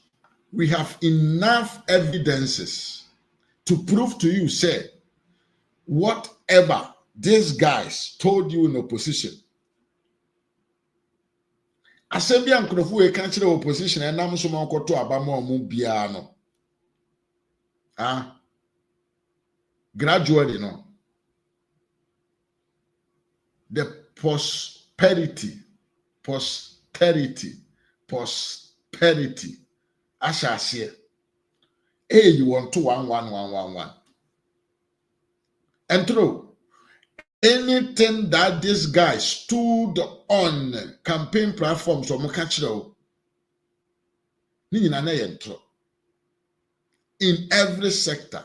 we have enough evidences to prove to you, say, whatever these guys told you in opposition. Assembly and Krofu a country opposition and I'm so much to Abamo Mubiano. Gradually, no. The posterity. I shall say, hey, you want to 11111. And true, anything that this guy stood on campaign platforms or Mokachiro, in every sector,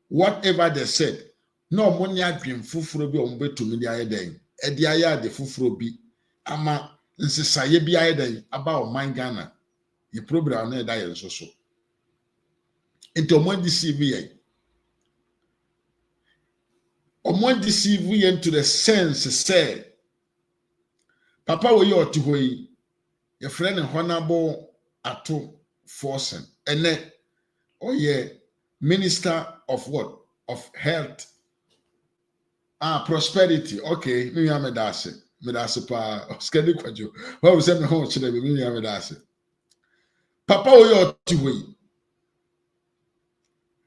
whatever they said, no money dream fufuro bi ombe to me den e dia ya de fufuro bi ama nsesaye bi ayeden about man Ghana ye program na da ye so into mo deceive ye omo deceive ye to the sense say papa we your ti hoyi your friend honorable Ato Forsen ene oye minister of what of health. Prosperity. Okay, me am medase pa skedi kwajo. What we say me ho chire me am medase. Papa wo yo tiwe.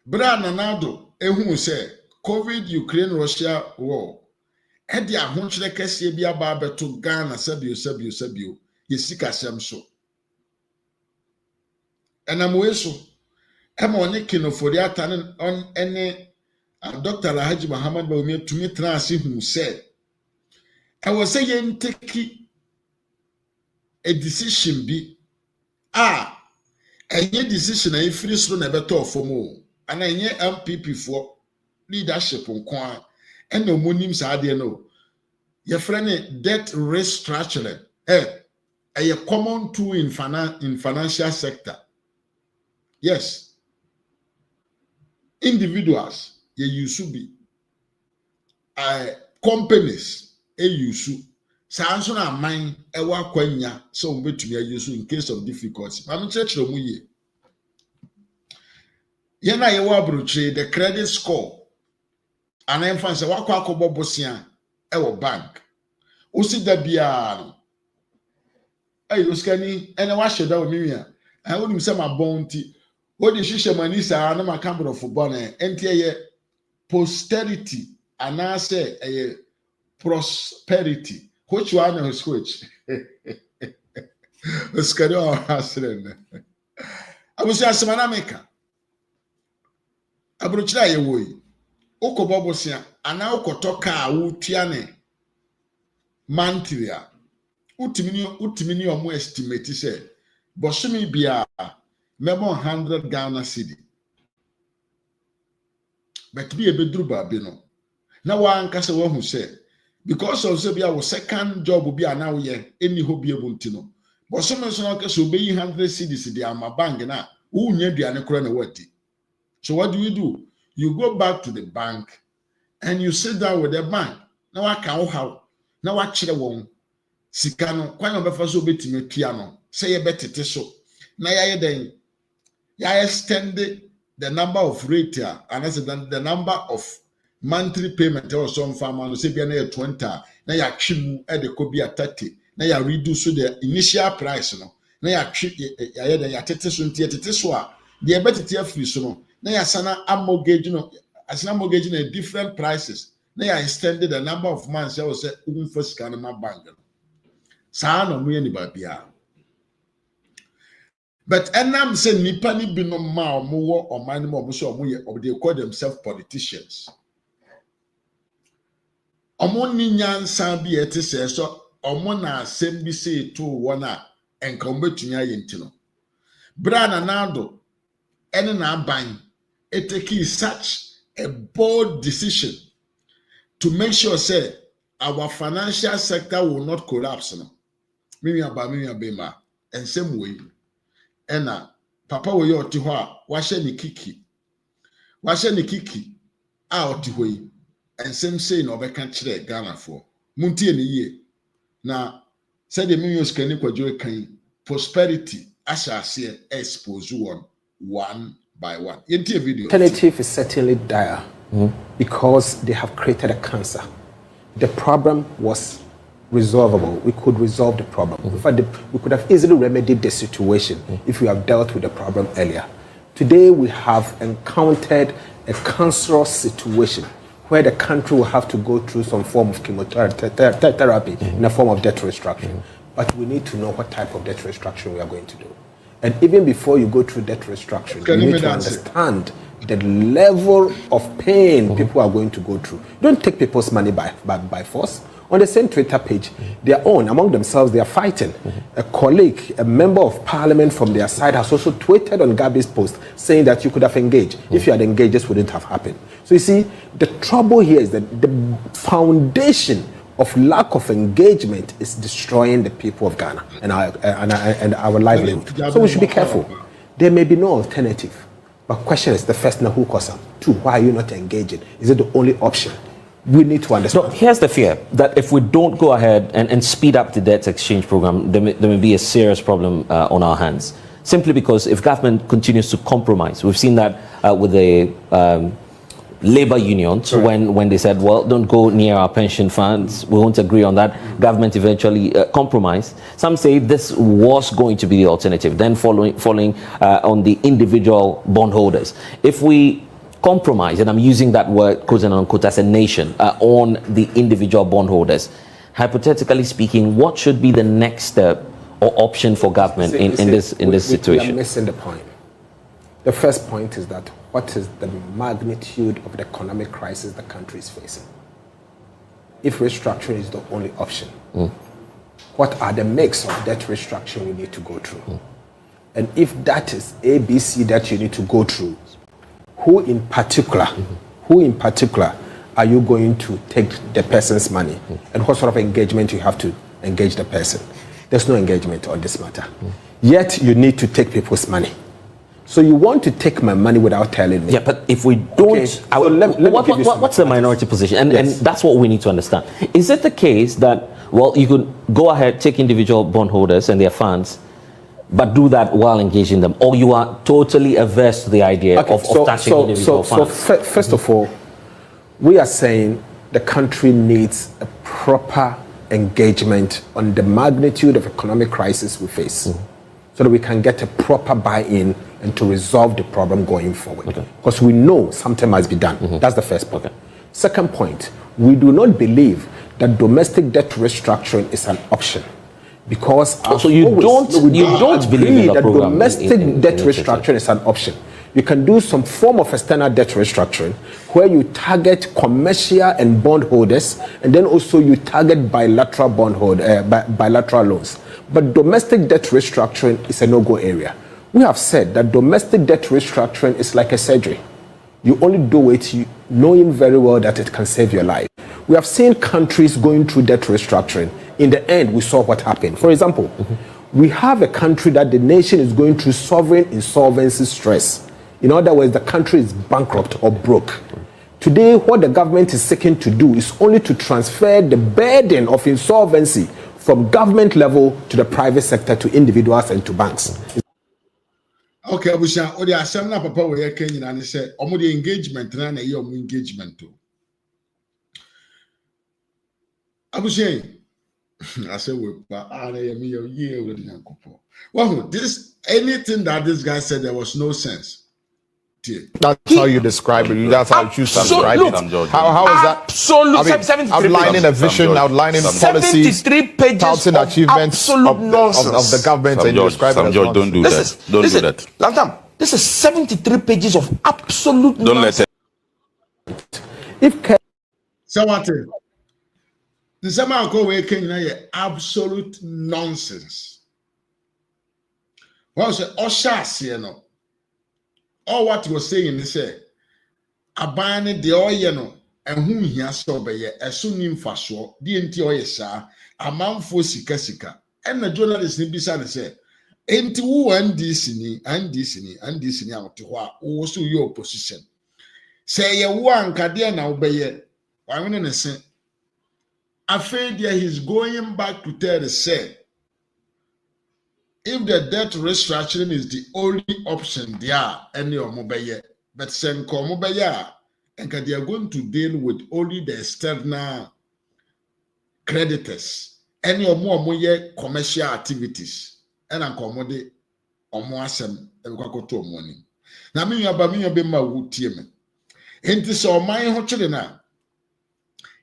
Bra nanado ehun say COVID Ukraine Russia war. E dia ho chire kase bi aba beto Ghana sabio. Yesika sem so. Enamwe so. E mo ne kinofori atane on ene Dr. Alhaji Muhammad BAWUMIA to me transi who said, I was saying take a decision be a decision a free slow never talk for more, and I hear NPP for leadership on Kwan and no moonims are there no. Your friend debt restructuring, a common tool in financial sector. Yes, individuals. Ye use be companies use sanso na man ewa kwanya so betumi use in case of difficulty ma mchechero mu ye na ye wa broche the credit score and emphasis wakwa akobo bosia ewo bank usi da bia no uskani ene wa sheda o miwia wonim se ma bonti wodi hihye manisa na makambro football na entie ye posterity and I say a prosperity. Which one is which? Let's get on answering. I was just Manameka. Abruchla ye woy. Oko bobosia, and now kotoka utiane mantria. Utimini omo estimate say, Bosumi bia memo 100 Ghana cedi. But be a bedru babino. Now one kasa who say because of Zebia was second job will be an hour any hobby able to know. But some of us will be 100 cedis the ama bank now. Who near the anacrona wati. So what do? You go back to the bank and you sit down with the bank. Now I can't how. Now I chill one. Sikano, quite a before so bit me piano. Say a better so. Now ya then ya extended the number of rate and as the number of monthly payment or some farmer say be na 20 na ya twimu e de ko be 30 na ya reduce the initial price no na ya tete so ntie tete so a the betete free so no na ya sana mortgage no asana mortgage na different prices na ya extended the number of months ya say first can ma bank no sa no mu ni ba bia. But enam say nipa ni bi no ma omo wo oman mo so omo ye they call themselves politicians. Omo ni nyansa bi ete say so omo na asem bi say to wona enka ombetumi ayenti no. Bra na nado ene na ban eteki such a bold decision to make sure say our financial sector will not collapse no. Mimi abema and same way. Ena papa wo ye oti ho a wahye ne kiki a oti ho yi ensem sei na obeka kire Ghana fo Muntie ni ye. Na said the millions can equal prosperity as I say expose one by one. Into a video. Alternative is certainly dire because they have created a cancer. The problem was resolvable. We could resolve the problem. In fact, we could have easily remedied the situation if we have dealt with the problem earlier. Today, we have encountered a cancerous situation where the country will have to go through some form of chemotherapy in the form of debt restructuring. But we need to know what type of debt restructuring we are going to do. And even before you go through debt restructuring, you need to understand the level of pain people are going to go through. Don't take people's money by force. On the same Twitter page, they are among themselves, they are fighting. A colleague, a member of parliament from their side has also tweeted on Gabi's post saying that you could have engaged. If you had engaged, this wouldn't have happened. So you see, the trouble here is that the foundation of lack of engagement is destroying the people of Ghana and our livelihood. So we should be careful. There may be no alternative. But question is, the first, now who caused them? Two, why are you not engaging? Is it the only option? We need to understand. No, here's the fear, that if we don't go ahead and speed up the debt exchange program, there may be a serious problem on our hands. Simply because if government continues to compromise, we've seen that with the labor unions, when they said, well, don't go near our pension funds, we won't agree on that. Government eventually compromised. Some say this was going to be the alternative, then following on the individual bondholders. If we compromise, and I'm using that word quote and unquote as a nation, on the individual bondholders, hypothetically speaking, what should be the next step or option for government in this situation? We are missing the point. The first point is that what is the magnitude of the economic crisis the country is facing? If restructuring is the only option, what are the mix of debt restructuring we need to go through? And if that is ABC that you need to go through, who in particular are you going to take the person's money? And what sort of engagement you have to engage the person? There's no engagement on this matter. Yet you need to take people's money. So you want to take my money without telling me. Yeah, but if we don't, what's the minority position? And that's what we need to understand. Is it the case that, well, you could go ahead, take individual bondholders and their funds, but do that while engaging them, or you are totally averse to the idea of touching individual funds? So first of all, we are saying the country needs a proper engagement on the magnitude of economic crisis we face, so that we can get a proper buy-in and to resolve the problem going forward. Because we know something must be done. That's the first point. Second point, we do not believe that domestic debt restructuring is an option. Because so you don't believe in that domestic debt restructuring is an option. You can do some form of external debt restructuring where you target commercial and bondholders, and then also you target bilateral bilateral loans. But domestic debt restructuring is a no-go area. We have said that domestic debt restructuring is like a surgery. You only do it knowing very well that it can save your life. We have seen countries going through debt restructuring. In the end, we saw what happened. For example, we have a country that the nation is going through sovereign insolvency stress. In other words, the country is bankrupt or broke. Today, what the government is seeking to do is only to transfer the burden of insolvency from government level to the private sector, to individuals and to banks. Okay, Abusha, o de asem na papa we yake nyina ne se omo de engagement na ye omo engagement to. Abusha, I say we pa ana ye me ye we de yankopo. Well, this anything that this guy said, there was no sense. That's how you describe it. That's how you choose to describe it. How is that? Absolute. Outlining a vision, outlining policies, 73 pages touting achievements of the government, and you describe it as George, don't do that. Don't do that. Lantam, this is 73 pages of absolute Don't nonsense. let If So what? The same go we Kenya ye absolute nonsense. What say Oshas, you know? All what he was saying is say abane de oye no ehun hia so beye eso nim faso de enti oye sa amanfo sika na journalist ni bisa ne say enti wo NDC ni awote ho a wo so ye opposition say ye wo anka de na wo beye wanwe ne se afraid there he's going back to tell the say, if the debt restructuring is the only option there, any or mobile, but send mobile, and they are going to deal with only the external creditors, any or more commercial activities, and accommodate or more some money. Now, me, you be my wood team. And this all my hotel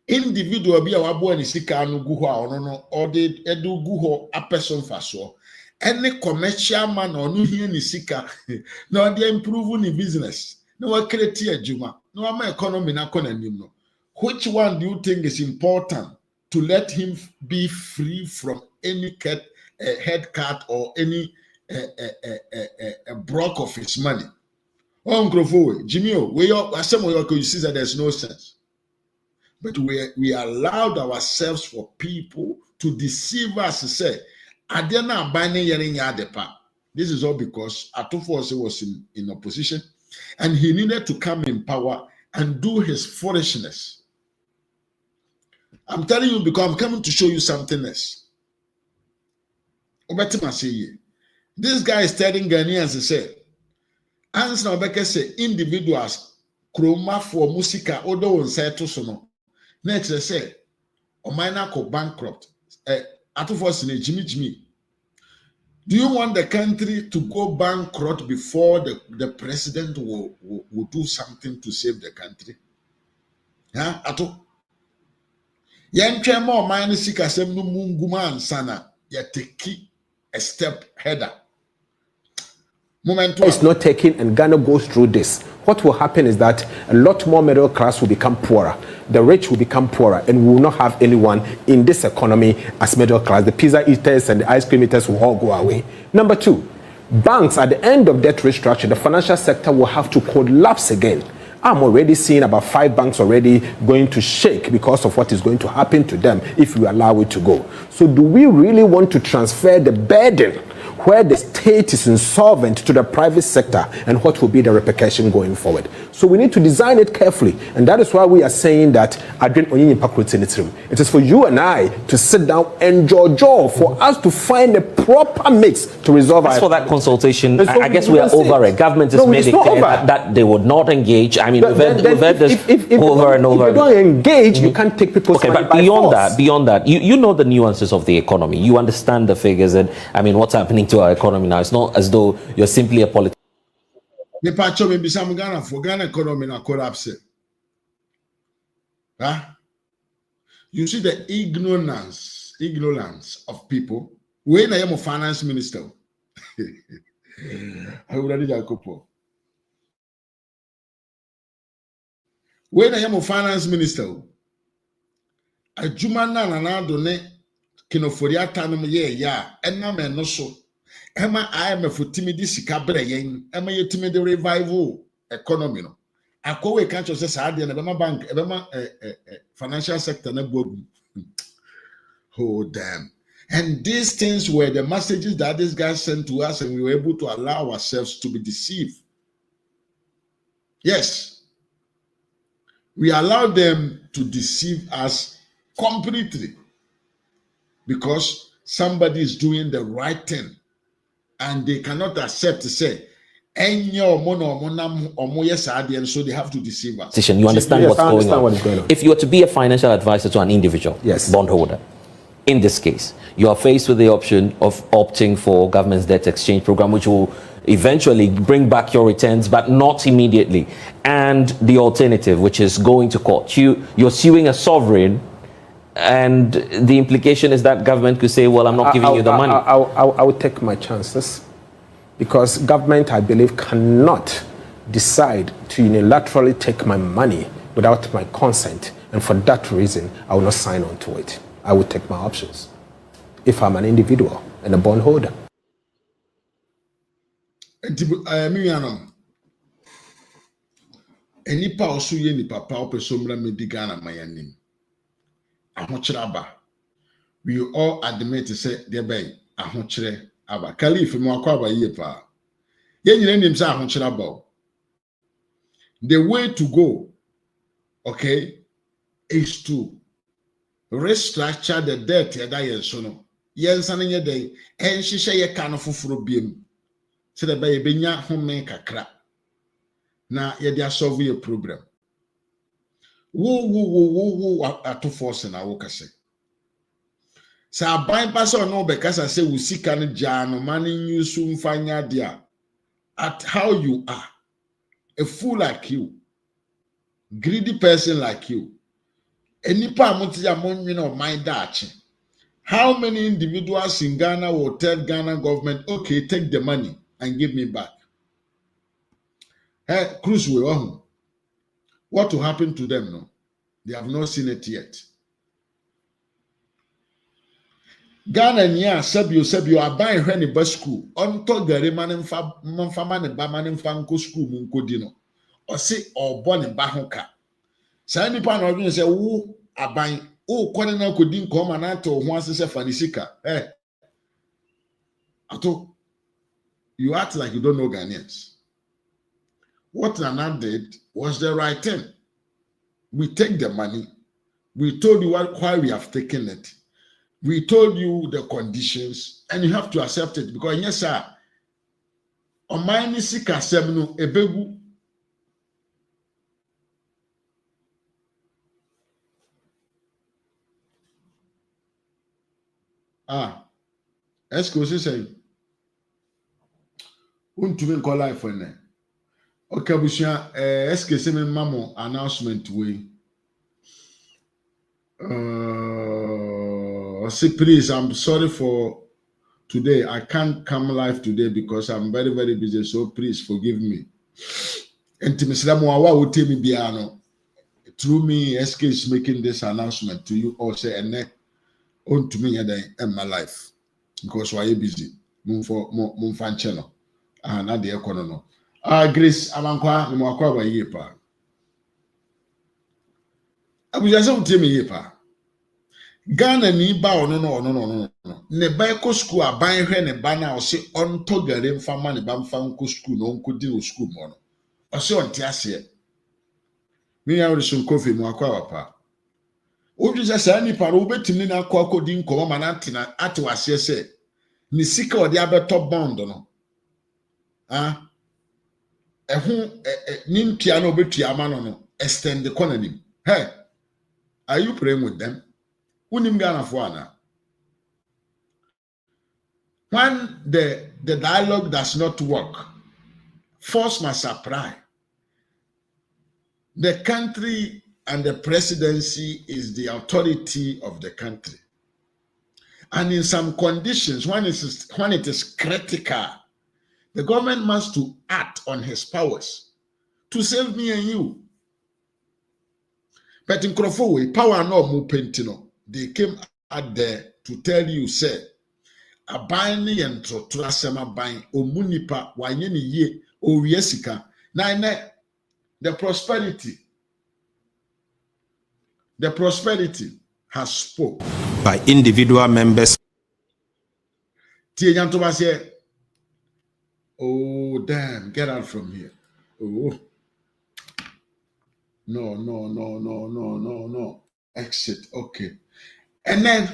individual be our boy and sika no gu ho or they edu gu ho a person faso. Any commercial man or no here ni sika no they improve in business. No create a juma. No ama economy na kona no. Which one do you think is important to let him be free from any head cut or any broke of his money? Oh, Jimmy, you see that there's no sense. But we allowed ourselves for people to deceive us. Say, this is all because Atufo was in opposition and he needed to come in power and do his foolishness. I'm telling you because I'm coming to show you something else. This guy is telling Ghanaians to say, Ans na obeke say individuals kroma for musika odo on settle so no. Next say o minor ko bankrupt. Atufo sine Jimmy. Do you want the country to go bankrupt before the president will do something to save the country? Huh? Atu. Yen twemo minor sika sem no munguma ansana ya take a step header. It's not taken and Ghana goes through this. What will happen is that a lot more middle class will become poorer. The rich will become poorer and we will not have anyone in this economy as middle class. The pizza eaters and the ice cream eaters will all go away. Number two, banks at the end of debt restructure, the financial sector will have to collapse again. I'm already seeing about 5 banks already going to shake because of what is going to happen to them if we allow it to go. So do we really want to transfer the burden where the state is insolvent to the private sector, and what will be the repercussion going forward? So we need to design it carefully, and that is why we are saying that it is for you and I to sit down and jaw for us to find a proper mix to resolve. As for that consultation, I guess we are over it. Government has made it clear that they would not engage. I mean, we've heard this over and over. If you don't engage, you can't take people's money by force. Beyond that, you know the nuances of the economy. You understand the figures, and I mean, what's happening to our economy now. It's not as though you're simply a politician. Ghana economy na collapse. Huh? You see the ignorance of people. When I am a finance minister, I would have a when I am a finance minister, a Jumana na done kinoforia tanum ya and na no so. Emma I am a for timid sikabre yen, Emma ye timid revival economy no. Akowe can't just say and Ebema bank, Ebema financial sector na boom. Oh damn. And these things were the messages that this guy sent to us, and we were able to allow ourselves to be deceived. Yes. We allowed them to deceive us completely because somebody is doing the right thing and they cannot accept to say, so they have to deceive us. You understand what's going on. If you were to be a financial advisor to an individual bondholder, in this case, you are faced with the option of opting for government's debt exchange program, which will eventually bring back your returns, but not immediately. And the alternative, which is going to court. You're suing a sovereign, and the implication is that government could say, well, I'm not giving you the money. I would take my chances, because government, I believe, cannot decide to unilaterally take my money without my consent. And for that reason, I will not sign on to it. I would take my options if I'm an individual and a bondholder. Enipa osu ye ni papa opesomra medigana mayanim. Ahochiraba. We all admit to say there be ahochire aba. Caliph mo akwa ba ye pa. Ye nyina nim say ahochiraba. The way to go, okay, is to restructure the debt yɛda yɛn so no yɛnsa no nyɛ dɛn ɛnhyehyɛ yɛ ka no foforɔ biem sɛdeɛ ɛbɛyɛ yɛbɛnya home kakra na yɛde asolve yɛ problem wo atofo se na wo kase sa aban pa sɛ ɔno bɛkasa sɛ wo sika no gyaa no ma no nyusu mfanya dia at how you are a fool like you greedy person like you enipa amuti ya monwina o mind dache. How many individuals in Ghana will tell Ghana government, okay, take the money and give me back? Hey, Cruz, what will happen to them? No, they have not seen it yet. Ghana niya sabio aban hwe ne ba school onto gare manimfa ne ba manimfa nko school mu nkodi no o se obo ne ba ho ka sa nipa na odwen se wo aban o kone na kodi nko ma na to ho ase se fanisika ato you act like you don't know Ghanaians. What Nana did was the right thing. We take the money, we told you why we have taken it. We told you the conditions, and you have to accept it because yes, sir. On my nisika semno ebegu. Excuse say. Untumi call life for ne. Okay, bushia. Excuse me, mamo announcement we. Say please, I'm sorry for today. I can't come live today because I'm very, very busy. So please forgive me. And through me, SK is making this announcement to you all. Say and on to me in my life because why you busy? Move for channel. Not the economy. Grace, Amankwa, Mwakwa by Yepa. I will just tell me Yepa. Ghana ni ba no. Ne ba ko school aban hwe ne ba na o se onto gare mfama ne ba mfa nko school no nko di o school mo no. O se onte ase. Me ya wo so kofi mu akwa wapa. O ju sa ni para obetimi na akwa di nko ma na ntena ate wase se ni sika odi abeto bond no. Ni ntia na obetua ama no extend the economy. Hey, are you praying with them? Unim Ghana for when the dialogue does not work, force must apply. The country and the presidency is the authority of the country. And in some conditions, when it is critical, the government must to act on his powers to save me and you. But in Krofo, power no mu pentino. They came out there to tell you, say, a binding and trasema buying, o munipa, wanyeni ye, o yesika. Now, the prosperity has spoke by individual members. Oh, damn, get out from here. Oh, no. Exit, okay. And then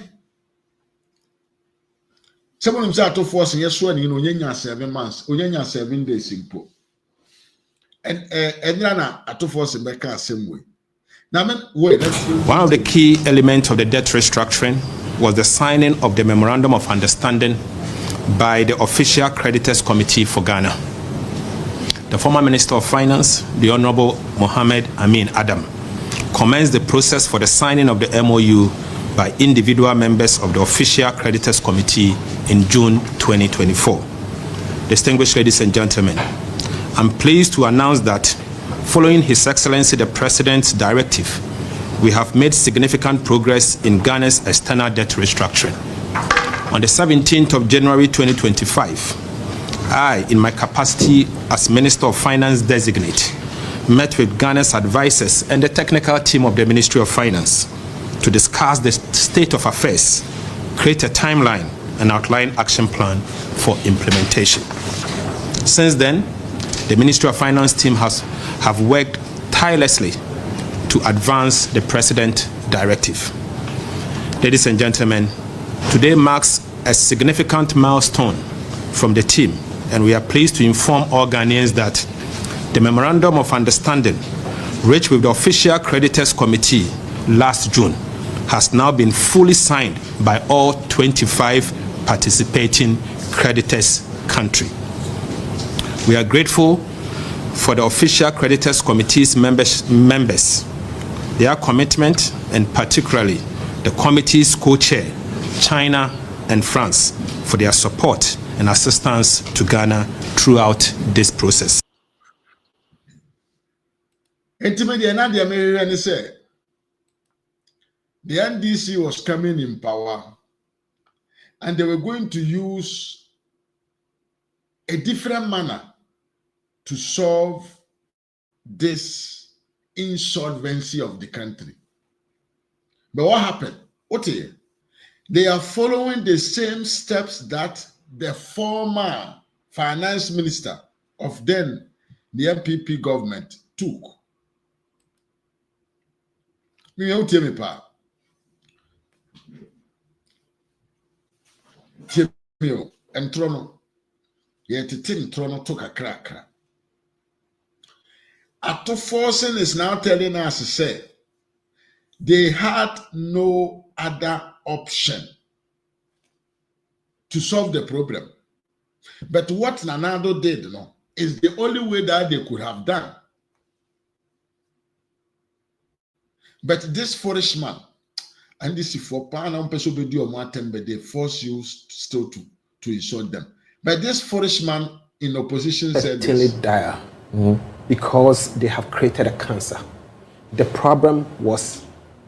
someone say to force yes one you know nyanya 7 months onyanya 7 days simple and enrana to force back same way now wait, one of the key elements of the debt restructuring was the signing of the memorandum of understanding by the official creditors committee for Ghana. The former Minister of Finance, the Honorable Mohammed Amin Adam, commenced the process for the signing of the MOU by individual members of the Official Creditors Committee in June 2024. Distinguished ladies and gentlemen, I'm pleased to announce that following His Excellency the President's directive, we have made significant progress in Ghana's external debt restructuring. On the 17th of January 2025, I, in my capacity as Minister of Finance designate, met with Ghana's advisors and the technical team of the Ministry of Finance to discuss the state of affairs, create a timeline, and outline action plan for implementation. Since then, the Ministry of Finance team have worked tirelessly to advance the President directive. Ladies and gentlemen, today marks a significant milestone from the team, and we are pleased to inform all Ghanaians that the Memorandum of Understanding, reached with the Official Creditors Committee last June, has now been fully signed by all 25 participating creditors countries. We are grateful for the Official Creditors Committee's members, their commitment, and particularly the committee's co-chair, China and France, for their support and assistance to Ghana throughout this process. The NDC was coming in power and they were going to use a different manner to solve this insolvency of the country. But what happened? They are following the same steps that the former finance minister of then the NPP government took. Atto Forsen is now telling us to say they had no other option to solve the problem. But what Nanado did is the only way that they could have done. But this foolish man, and this is for Panam Pesobedu Matembe, they force you still to insult them. But this foolish man in opposition said this. Dire, because they have created a cancer. The problem was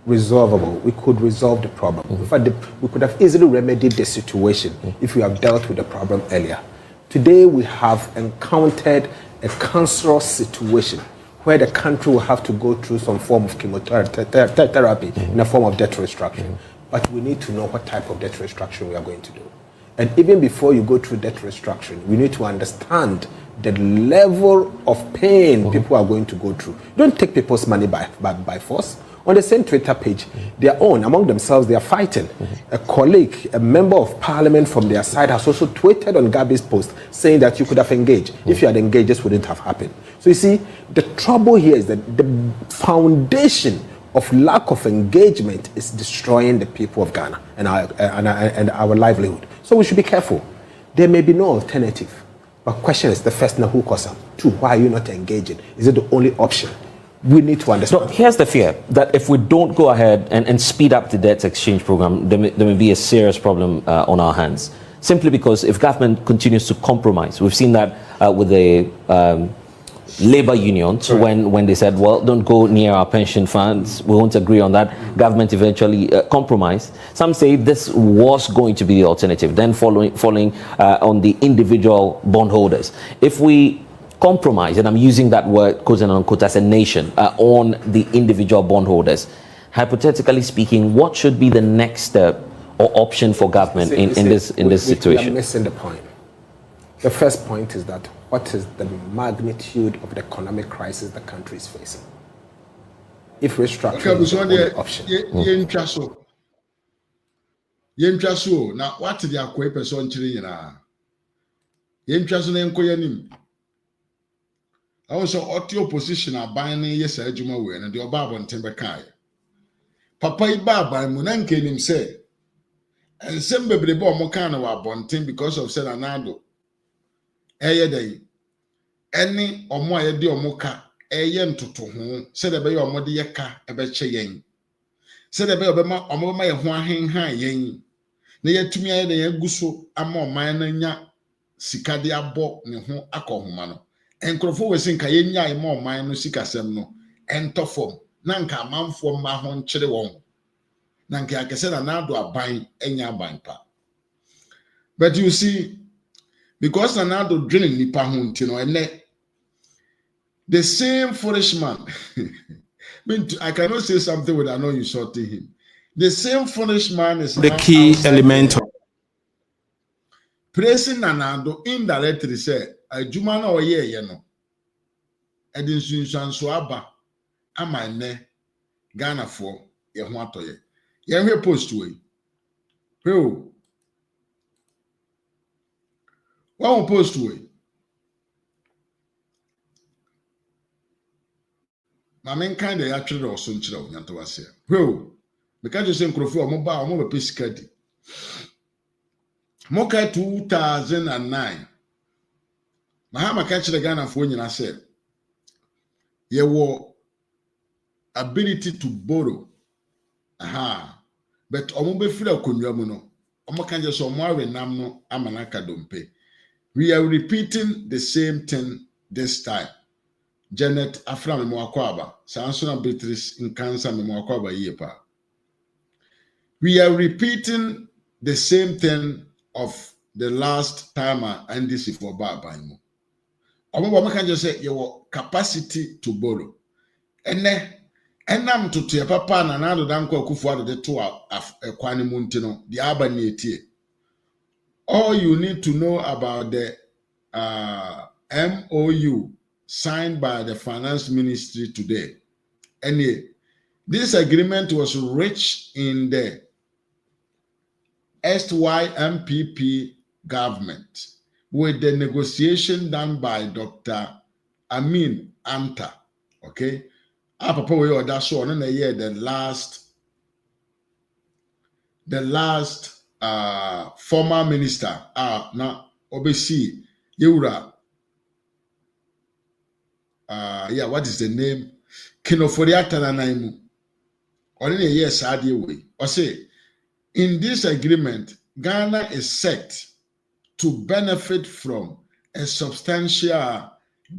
resolvable. We could resolve the problem. In fact, we could have easily remedied the situation if we have dealt with the problem earlier. Today, we have encountered a cancerous situation where the country will have to go through some form of chemotherapy in a form of debt restructuring. But we need to know what type of debt restructuring we are going to do. And even before you go through debt restructuring, we need to understand the level of pain people are going to go through. Don't take people's money by force. On the same Twitter page, their own, among themselves, they are fighting. A colleague, a member of parliament from their side has also tweeted on Gabi's post saying that you could have engaged. If you had engaged, this wouldn't have happened. So you see, the trouble here is that the foundation of lack of engagement is destroying the people of Ghana and our livelihood. So we should be careful. There may be no alternative. But question is, the first, now who caused them? Two, why are you not engaging? Is it the only option? We need to understand. No, here's the fear, that if we don't go ahead and speed up the debt exchange program, there may be a serious problem on our hands. Simply because if government continues to compromise, we've seen that with the labor unions, when they said, well, don't go near our pension funds, we won't agree on that. Government eventually compromised. Some say this was going to be the alternative, then following on the individual bondholders. If we compromise, and I'm using that word quote and unquote as a nation, on the individual bondholders, hypothetically speaking, what should be the next step or option for government in this situation? We are missing the point. The first point is that what is the magnitude of the economic crisis the country is facing? If restructuring is the only option. Now, what is the akwe person chiri na? Yentraso na enko yanim. I also ought your position are buying yes, I do my way, and your barber and timber. Papa Baba Munanke him say, and some baby bomb Mokana were bonting because of Sen Anado. Day. Any or more a dear mocha, a yen to whom said a bay or modiaka, a betcha yen. Said a bay or more my one high yen. Near to me, a gusso, a more minor Sicadia bo, ne akohumano. And Crofo was in Kayenya more mine no sika semno, and tofom, Nanka man for mahon chedewong. Nanka said anado a buying enya banpa. But you see, because anado drilling nipa huntino and the same foolish man. I cannot say something without knowing insulting him. The same foolish man is the key element of praising Nanado indirectly say. Ajuma na oye ye no edin sunsan so aba ama ne Ghana fo ye ho atoye Yeah, we post way. Who? One post way. My main kind of actually also in Chile, Yantawase. Who? Because you say Crofo, Moba, Moba Piscati. Moka 2009. Mahama catch the Ghana for when I said, you were ability to borrow. Aha. But Omobe Fila Kunyamuno. Omokan just Omari Namno Amanaka Dompe. We are repeating the same thing this time. Janet Afra Memoakwaba, Sansona Beatrice in Cancer Memoakwaba Yepa. We are repeating the same thing of the last timer NDC for Babaimo. Omo can just say your capacity to borrow. Enam to your papa and another danko kufuado de two kwani muntino, the abaneti. All you need to know about the MOU signed by the finance ministry today. And this agreement was reached in the NPP government with the negotiation done by Dr. Amin Anta. Okay? Papa we that's one in a year the last former minister now obesi Yura what is the name? Kinoforiata Nanaimu. Or in a year Sadi way. Or say in this agreement, Ghana is set to benefit from a substantial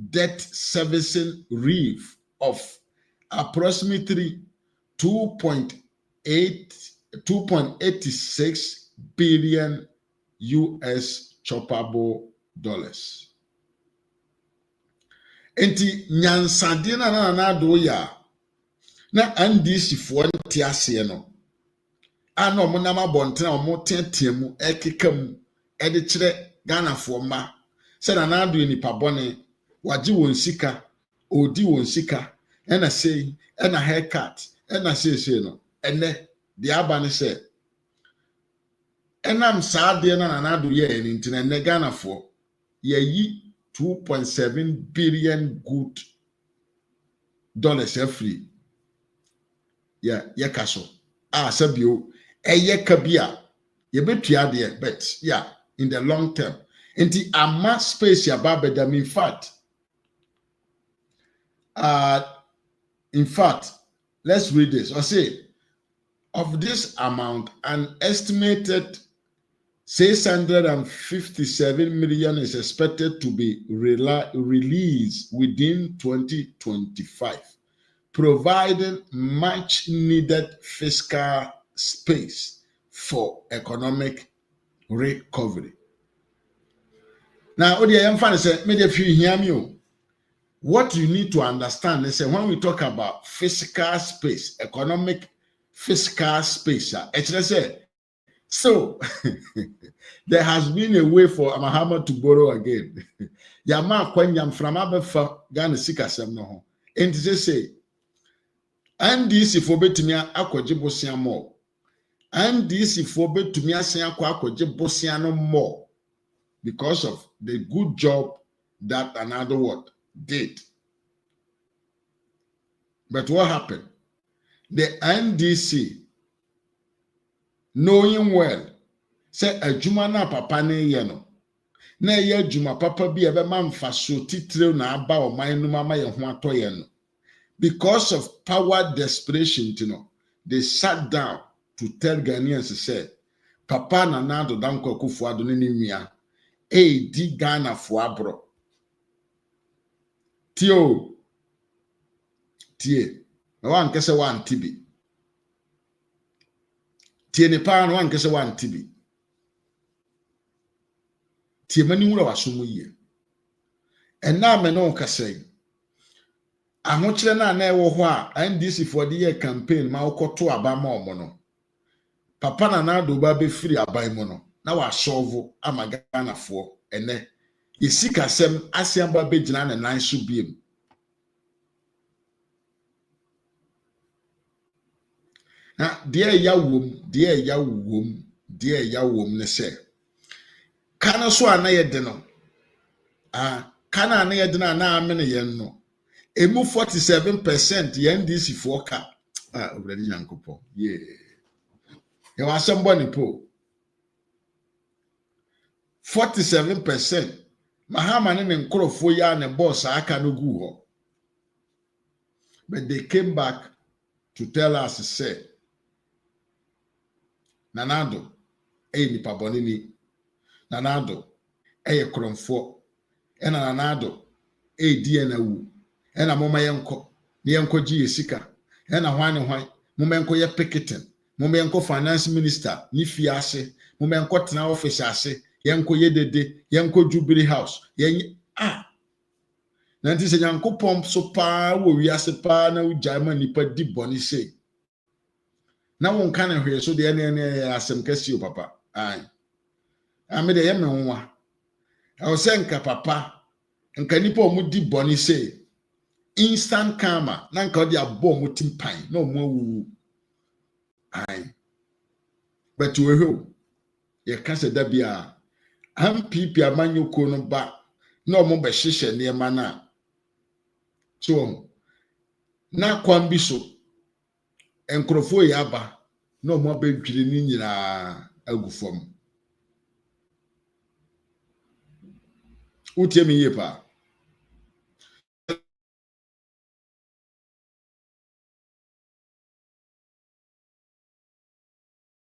debt servicing reef of approximately 2.86 billion US choppable dollars. Enti nyansadina na do ya na NDC for ntiase no ano mo na mabonten o mo tetiemu ekekam e de kire Ghana fo ma se na do nipa bone waje won sika odi won sika ena sei ena haircut ena sei no ene de aba ne se enam saade na do ye eni ntina ne Ghana fo yi 2.7 billion good dollars free. Yeah, kaso. Sabio, ye kabia, ye betua there, but yeah, in the long term. In the ama space ya babedam, in fact, let's read this. I say, of this amount, an estimated 657 million is expected to be released within 2025, providing much needed fiscal space for economic recovery. Now, what you need to understand is that when we talk about fiscal space, economic fiscal space, so there has been a way for Mahama to borrow again. Yama kwanyam from abefa Ghana sikasem no ho. Enti say NDC for betumia akwaje bosia more. NDC for betumia asen akwaje bosia no more because of the good job that another word did. But what happened? The NDC, knowing well, say a juma na papa ne ye no na ye juma papa bi ebe ma mfa so titire na aba o man no mama ye ho atoye no, because of power desperation, they sat down to tell Ghanaians, say papa na nado danko Akufo-Addo ne nua di Ghana fo abro tie na wan kese wan tibi tie ne pa na wan kese wan tibi tie mani wura waso ye ena me no kase ahokyere na ewo ho a NDC for the year campaign ma okoto aba ma omo no papa na nado ba be free aban mo no na wa solve ama Ghana fo ene yesikasem asiamba be gina na nan so biem. na deɛ ya wom ne sɛ kana so ana yɛ de no kana ana yɛ de na na amene yɛn no emu 47% yɛn NDC for ka obradi nyankopɔ yeah yɛ wasɛm bɔ ne po 47% mahama ne nkrofo ya ne boss aka no gu ho but they came back to tell us say nanado nipa bɔne ni nanado kromfo nanado di na wu moma yenko ne yenko gi esika hwan ne hwan moma yenko ye picketing moma yenko finance minister ni fiase moma yenko tena office ase yenko ye dede yenko Jubilee House na nti se nyankopɔn so pa wo wiase pa na ugya ma nipa di bɔne sei na won kan hwe so de ne asem kasi o papa me de ye me nwa o se nka papa nka nipa o mu di bɔne sei instant karma na nka o de abɔ mu timpan na o mu awu but we ho ye ka se da bia NPP amanyoko no ba na o mu be hyehyɛ ne ma na so na kwambi so enkrofo ya ba na o mu abedwire ni nyina agufom utie me yepa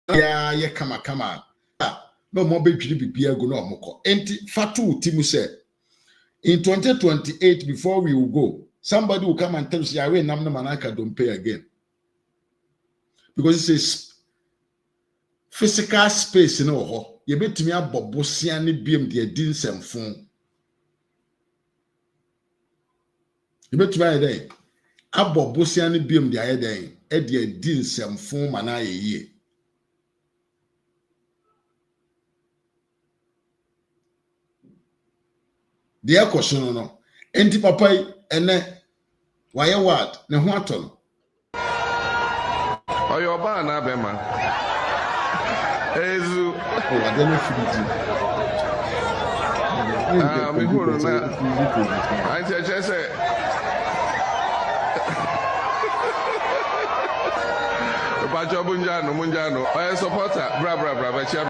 ya ye kama no mo bedwiri bibia go na omukọ enti fatu timu say in 2028 before we will go somebody will come and tell us yawe nam na manaka don't pay again because it's physical space no ho ye betumi abobosia ne biem de adi nsemfo ye betumi ayede abobosia ne biem de ayede e de adi nsemfo mana yeye de akoso no enti papa ene waye ward ne ho atọ oyo ba na bema ezu ade no fiti me huru na ante chese Bajo bunjano oya supporter bra